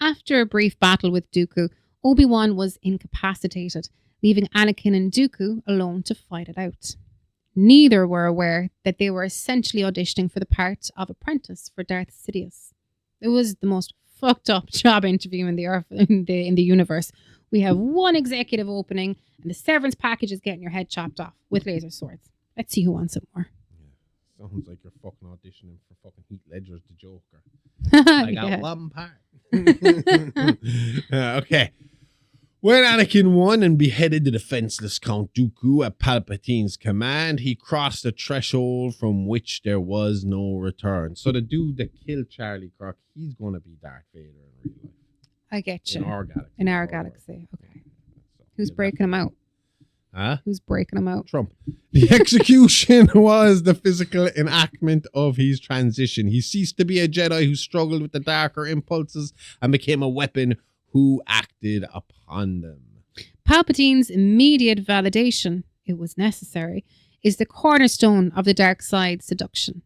After a brief battle with Dooku, Obi-Wan was incapacitated, leaving Anakin and Dooku alone to fight it out. Neither were aware that they were essentially auditioning for the part of apprentice for Darth Sidious. It was the most fucked up job interview in the earth, in the universe. We have one executive opening, and the severance package is getting your head chopped off with laser swords. Let's see who wants it more. Sounds like you're fucking auditioning for fucking Heath Ledger's The Joker. I got Yeah. one part. Okay. When Anakin won and beheaded the defenseless Count Dooku at Palpatine's command, he crossed a threshold from which there was no return. So the dude that killed Charlie Kirk, he's going to be Darth Vader in real life. I get you. In our galaxy. In our galaxy. Okay. So, Who's yeah, breaking them out? Huh? Who's breaking them out? Trump. The execution was the physical enactment of his transition. He ceased to be a Jedi who struggled with the darker impulses and became a weapon who acted upon them. Palpatine's immediate validation, it was necessary, is the cornerstone of the dark side seduction.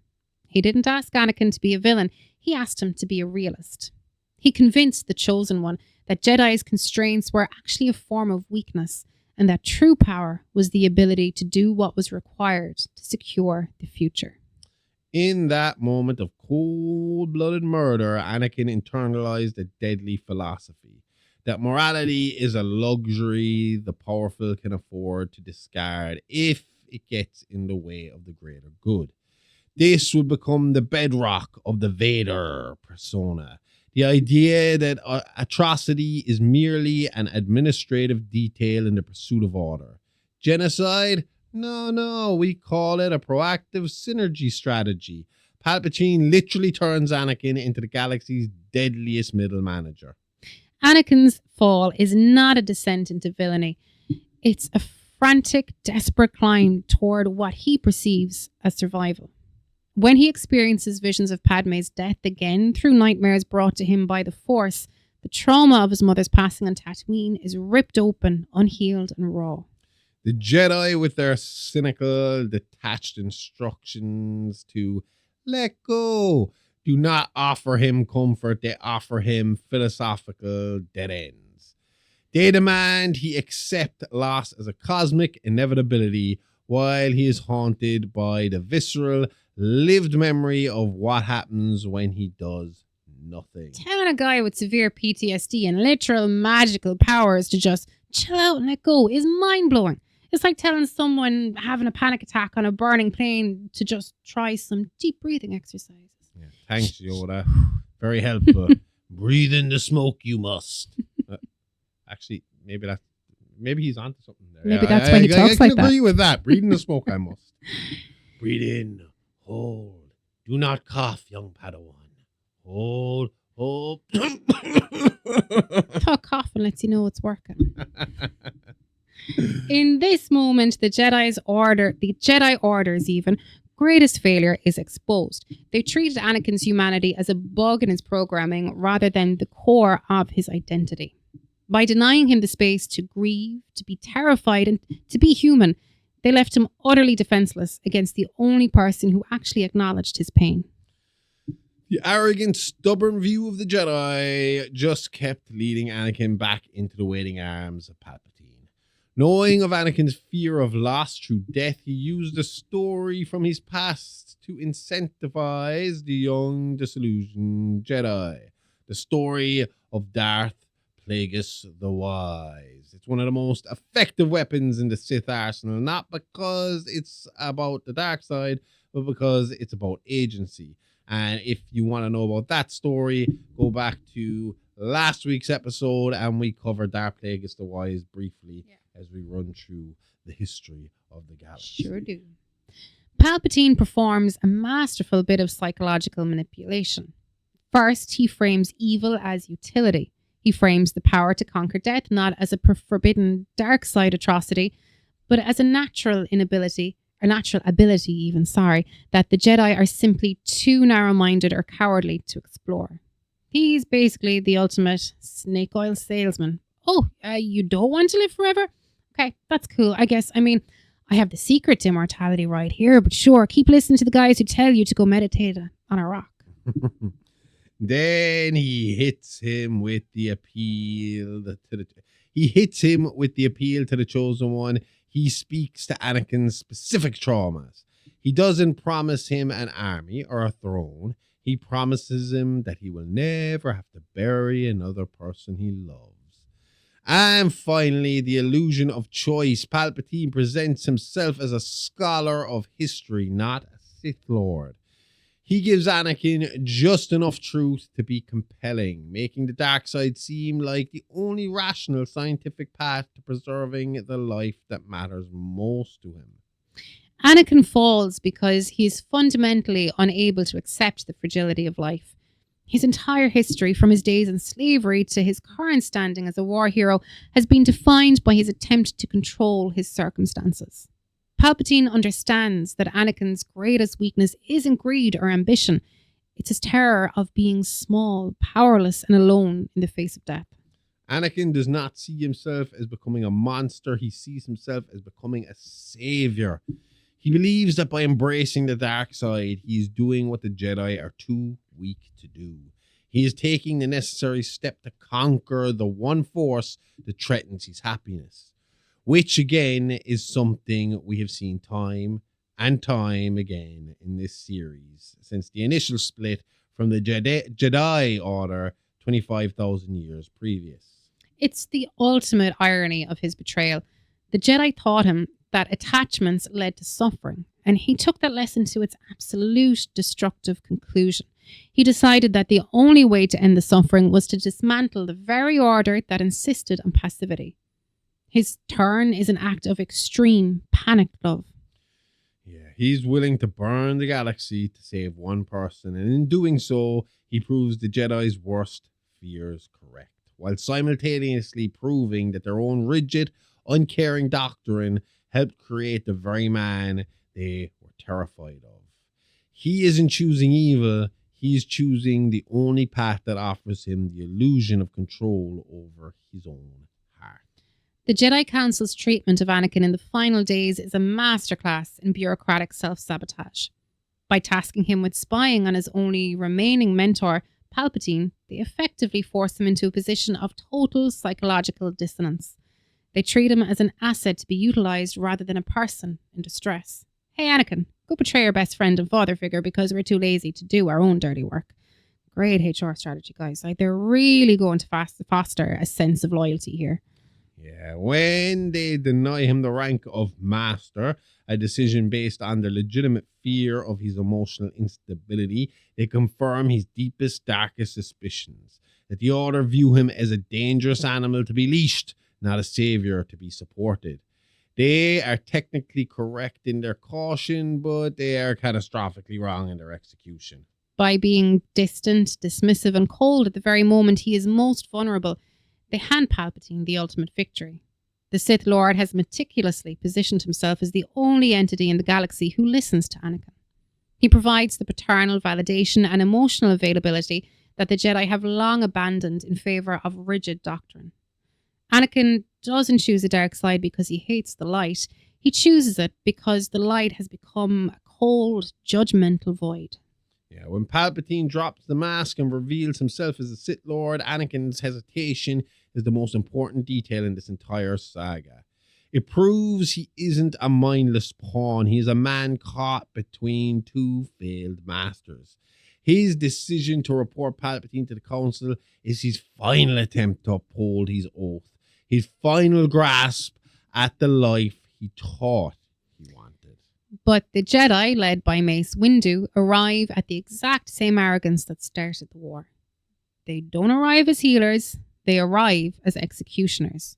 He didn't ask Anakin to be a villain. He asked him to be a realist. He convinced the Chosen One that Jedi's constraints were actually a form of weakness, and that true power was the ability to do what was required to secure the future. In that moment of cold-blooded murder, Anakin internalized a deadly philosophy that morality is a luxury the powerful can afford to discard if it gets in the way of the greater good. This would become the bedrock of the Vader persona. The idea that atrocity is merely an administrative detail in the pursuit of order. Genocide? No, we call it a proactive synergy strategy. Palpatine literally turns Anakin into the galaxy's deadliest middle manager. Anakin's fall is not a descent into villainy. It's a frantic, desperate climb toward what he perceives as survival. When he experiences visions of Padme's death again through nightmares brought to him by the Force, the trauma of his mother's passing on Tatooine is ripped open, unhealed and raw. The Jedi, with their cynical, detached instructions to let go, do not offer him comfort. They offer him philosophical dead ends. They demand he accept loss as a cosmic inevitability while he is haunted by the visceral, lived memory of what happens when he does nothing. Telling a guy with severe PTSD and literal magical powers to just chill out and let go is mind-blowing. It's like telling someone having a panic attack on a burning plane to just try some deep breathing exercises. Yeah, thanks, Yoda. Very helpful. Breathe in the smoke, you must. Actually, maybe he's onto something there. Maybe that's why he talks like I that. can agree with that. Breathe in the smoke, I must. Breathe in. Hold. Do not cough, young Padawan. Hold. Thought coughing lets you know it's working. In this moment, the Jedi Order's even greatest failure is exposed. They treated Anakin's humanity as a bug in his programming rather than the core of his identity. By denying him the space to grieve, to be terrified, and to be human, they left him utterly defenseless against the only person who actually acknowledged his pain. The arrogant, stubborn view of the Jedi just kept leading Anakin back into the waiting arms of Palpatine. Knowing of Anakin's fear of loss through death, he used a story from his past to incentivize the young, disillusioned Jedi. The story of Darth Plagueis the Wise. It's one of the most effective weapons in the Sith arsenal, not because it's about the dark side, but because it's about agency. And if you want to know about that story, go back to last week's episode and we covered Darth Plagueis the Wise briefly as we run through the history of the galaxy. Sure do. Palpatine performs a masterful bit of psychological manipulation. First, he frames evil as utility. He frames the power to conquer death not as a forbidden dark side atrocity, but as a natural ability, that the Jedi are simply too narrow-minded or cowardly to explore. He's basically the ultimate snake oil salesman. Oh, you don't want to live forever? Okay, that's cool, I guess. I mean, I have the secret to immortality right here, but sure, keep listening to the guys who tell you to go meditate on a rock. Then he hits him with the appeal to the Chosen One. he speaks to Anakin's specific traumas. He doesn't promise him an army or a throne. He promises him that he will never have to bury another person he loves. And finally, the illusion of choice. Palpatine presents himself as a scholar of history, not a Sith Lord. He gives Anakin just enough truth to be compelling, making the dark side seem like the only rational scientific path to preserving the life that matters most to him. Anakin falls because he is fundamentally unable to accept the fragility of life. His entire history, from his days in slavery to his current standing as a war hero, has been defined by his attempt to control his circumstances. Palpatine understands that Anakin's greatest weakness isn't greed or ambition. It's his terror of being small, powerless, and alone in the face of death. Anakin does not see himself as becoming a monster. He sees himself as becoming a savior. He believes that by embracing the dark side, he is doing what the Jedi are too weak to do. He is taking the necessary step to conquer the one force that threatens his happiness, which again is something we have seen time and time again in this series since the initial split from the Jedi Order 25,000 years previous. It's the ultimate irony of his betrayal. The Jedi taught him that attachments led to suffering, and he took that lesson to its absolute destructive conclusion. He decided that the only way to end the suffering was to dismantle the very order that insisted on passivity. His turn is an act of extreme, panicked love. Yeah, he's willing to burn the galaxy to save one person, and in doing so, he proves the Jedi's worst fears correct, while simultaneously proving that their own rigid, uncaring doctrine helped create the very man they were terrified of. He isn't choosing evil, he's choosing the only path that offers him the illusion of control over his own heart. The Jedi Council's treatment of Anakin in the final days is a masterclass in bureaucratic self-sabotage. By tasking him with spying on his only remaining mentor, Palpatine, they effectively force him into a position of total psychological dissonance. They treat him as an asset to be utilized rather than a person in distress. Hey Anakin, go betray your best friend and father figure because we're too lazy to do our own dirty work. Great HR strategy, guys. Like, they're really going to foster a sense of loyalty here. Yeah, when they deny him the rank of master, a decision based on their legitimate fear of his emotional instability, they confirm his deepest, darkest suspicions, that the Order view him as a dangerous animal to be leashed, not a savior to be supported. They are technically correct in their caution, but they are catastrophically wrong in their execution. By being distant, dismissive, and cold at the very moment he is most vulnerable, they hand Palpatine the ultimate victory. The Sith Lord has meticulously positioned himself as the only entity in the galaxy who listens to Anakin. He provides the paternal validation and emotional availability that the Jedi have long abandoned in favor of rigid doctrine. Anakin doesn't choose the dark side because he hates the light. He chooses it because the light has become a cold, judgmental void. Yeah, when Palpatine drops the mask and reveals himself as a Sith Lord, Anakin's hesitation is the most important detail in this entire saga. It proves he isn't a mindless pawn. He is a man caught between two failed masters. His decision to report Palpatine to the Council is his final attempt to uphold his oath, his final grasp at the life he thought he wanted. But the Jedi, led by Mace Windu, arrive at the exact same arrogance that started the war. They don't arrive as healers, they arrive as executioners.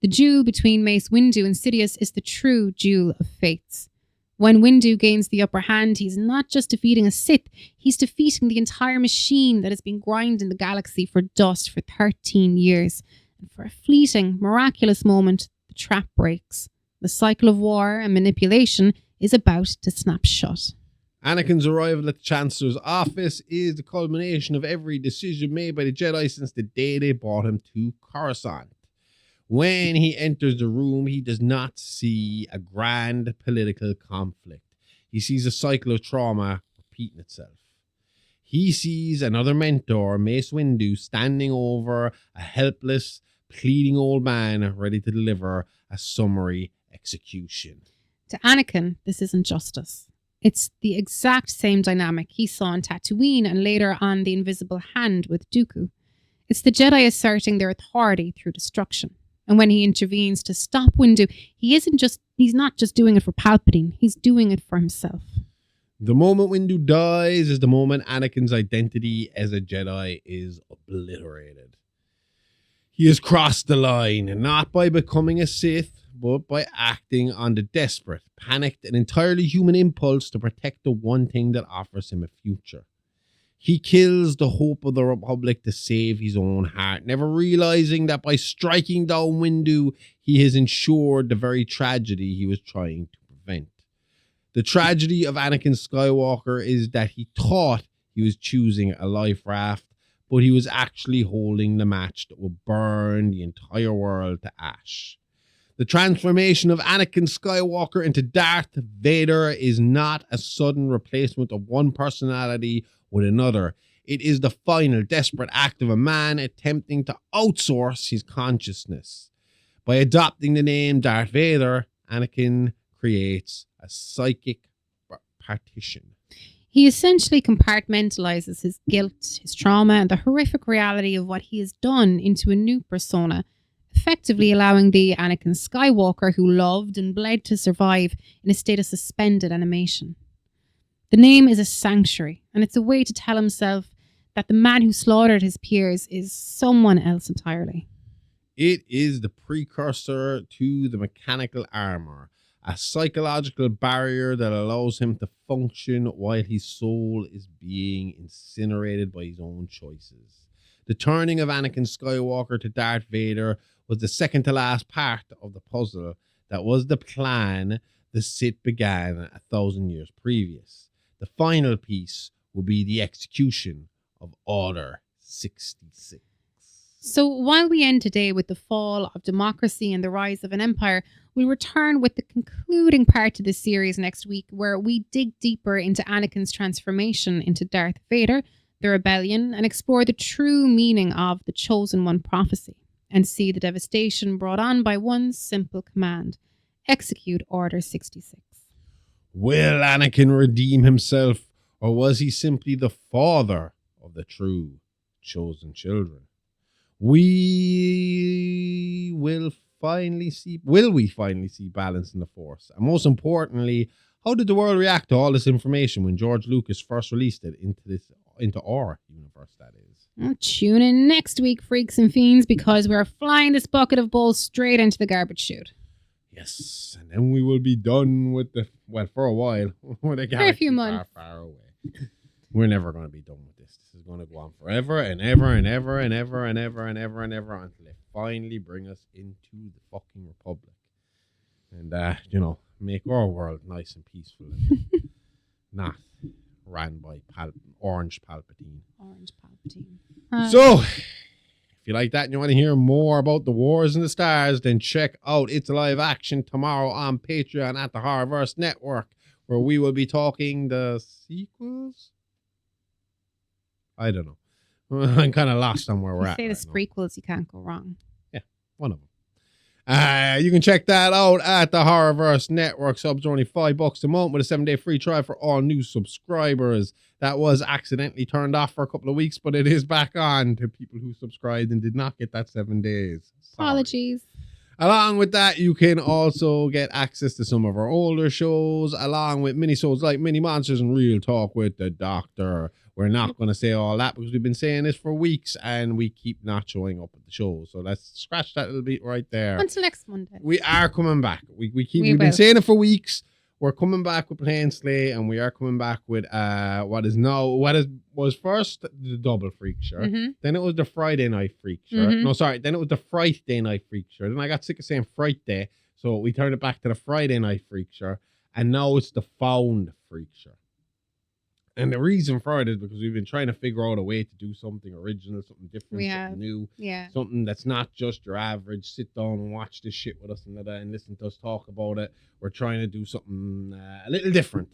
The duel between Mace Windu and Sidious is the true duel of fates. When Windu gains the upper hand, he's not just defeating a Sith, he's defeating the entire machine that has been grinding the galaxy for dust for 13 years. And for a fleeting, miraculous moment, the trap breaks. The cycle of war and manipulation is about to snap shut. Anakin's arrival at the Chancellor's office is the culmination of every decision made by the Jedi since the day they brought him to Coruscant. When he enters the room, he does not see a grand political conflict. He sees a cycle of trauma repeating itself. He sees another mentor, Mace Windu, standing over a helpless, pleading old man ready to deliver a summary execution. To Anakin, this isn't justice. It's the exact same dynamic he saw on Tatooine and later on the Invisible Hand with Dooku. It's the Jedi asserting their authority through destruction. And when he intervenes to stop Windu, he's not just doing it for Palpatine, he's doing it for himself. The moment Windu dies is the moment Anakin's identity as a Jedi is obliterated. He has crossed the line, not by becoming a Sith, but by acting on the desperate, panicked, and entirely human impulse to protect the one thing that offers him a future. He kills the hope of the Republic to save his own heart, never realizing that by striking down Windu, he has ensured the very tragedy he was trying to prevent. The tragedy of Anakin Skywalker is that he thought he was choosing a life raft, but he was actually holding the match that will burn the entire world to ash. The transformation of Anakin Skywalker into Darth Vader is not a sudden replacement of one personality with another. It is the final desperate act of a man attempting to outsource his consciousness. By adopting the name Darth Vader, Anakin creates a psychic partition. He essentially compartmentalizes his guilt, his trauma, and the horrific reality of what he has done into a new persona, effectively allowing the Anakin Skywalker who loved and bled to survive in a state of suspended animation. The name is a sanctuary, and it's a way to tell himself that the man who slaughtered his peers is someone else entirely. It is the precursor to the mechanical armor, a psychological barrier that allows him to function while his soul is being incinerated by his own choices. The turning of Anakin Skywalker to Darth Vader was the second to last part of the puzzle that was the plan the Sith began 1,000 years previous. The final piece will be the execution of Order 66. So while we end today with the fall of democracy and the rise of an empire, we'll return with the concluding part of this series next week, where we dig deeper into Anakin's transformation into Darth Vader, the rebellion, and explore the true meaning of the Chosen One prophecy, and see the devastation brought on by one simple command: execute Order 66. Will Anakin redeem himself, or was he simply the father of the true chosen children? Will we finally see balance in the Force? And most importantly, how did the world react to all this information when George Lucas first released it into our universe, that is? Well, tune in next week, freaks and fiends, because we're flying this bucket of balls straight into the garbage chute. Yes, and then we will be done with for a while. For a few months. Far away. We're never going to be done with this. This is going to go on forever and ever and ever and ever and ever and ever and ever until they finally bring us into the fucking Republic. And, make our world nice and peaceful and not ran by Orange Palpatine. Orange Palpatine. So, if you like that and you want to hear more about the Wars in the Stars, then check out It's Live Action tomorrow on Patreon at the Horrorverse Network, where we will be talking the sequels. I don't know. I'm kind of lost on where we're at. Say the prequels, you can't go wrong. Yeah, one of them. You can check that out at the Horrorverse Network. Subs are only $5 a month with a 7-day free trial for all new subscribers. That was accidentally turned off for a couple of weeks, but it is back on to people who subscribed and did not get that 7 days. Sorry. Apologies. Along with that, you can also get access to some of our older shows, along with mini-sodes like Mini Monsters and Real Talk with the Doctor. We're not going to say all that because we've been saying this for weeks and we keep not showing up at the show. So let's scratch that little bit right there. Until next Monday. We are coming back. We've been saying it for weeks. We're coming back with Plain Slate, and we are coming back with was first the Double Freak Show. Mm-hmm. Then it was the Friday Night Freak Show. Mm-hmm. No, sorry. Then it was the Friday Night Freak Show. Then I got sick of saying Friday, so we turned it back to the Friday Night Freak Show, and now it's the Found Freak Show. And the reason for it is because we've been trying to figure out a way to do something original, something different, something new, something that's not just your average sit down and watch this shit with us and listen to us talk about it. We're trying to do something a little different,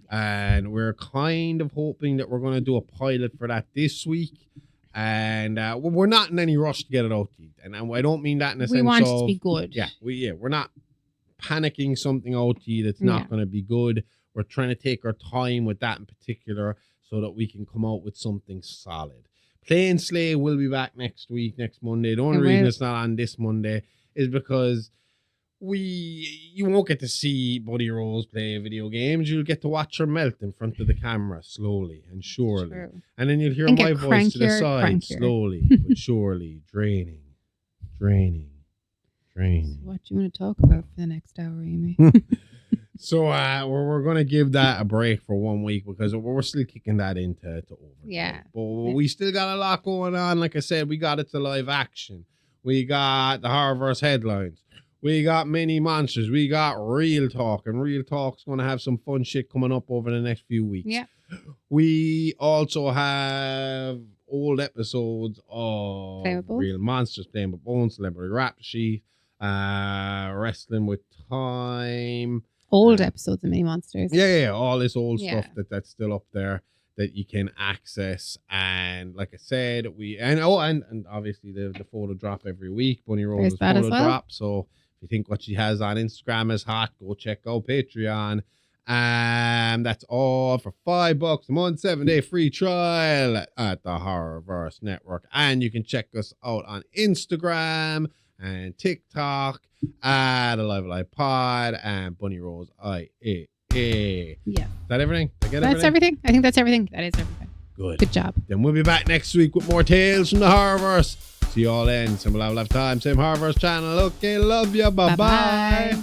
and we're kind of hoping that we're going to do a pilot for that this week. And we're not in any rush to get it out, and I don't mean that in a sense. We want it to be good. Yeah, we're not panicking something out to you that's not going to be good. We're trying to take our time with that in particular so that we can come out with something solid. Plain Slay will be back next Monday. The only reason it's not on this Monday is because you won't get to see Buddy Rose play video games. You'll get to watch her melt in front of the camera slowly and surely. True. And then you'll hear my voice to the side slowly but surely, draining. So what do you want to talk about for the next hour, Amy? So we're going to give that a break for 1 week because we're still kicking that into overdrive. Yeah. But we still got a lot going on. Like I said, we got it to live action. We got the Horrorverse headlines. We got mini monsters. We got Real Talk. And Real Talk's going to have some fun shit coming up over the next few weeks. Yeah. We also have old episodes of Real Monsters, Playing with Bones, Celebrity Rap Sheet, Wrestling with Time. Old episodes of Mini Monsters. Yeah. All this old stuff that's still up there that you can access. And like I said, and obviously the photo drop every week. Bunny Rose's photo drop. So if you think what she has on Instagram is hot, go check out Patreon. That's all for $5 a month, 7-day free trial at the Horrorverse Network. And you can check us out on Instagram and TikTok at Alive Alive Pod and Bunny Rose IAA. Yeah. Is that everything? That's everything. I think that's everything. That is everything. Good job. Then we'll be back next week with more tales from the Horrorverse. See you all then. Same Alive Alive time, same Horrorverse channel. Okay, love ya. Bye-bye.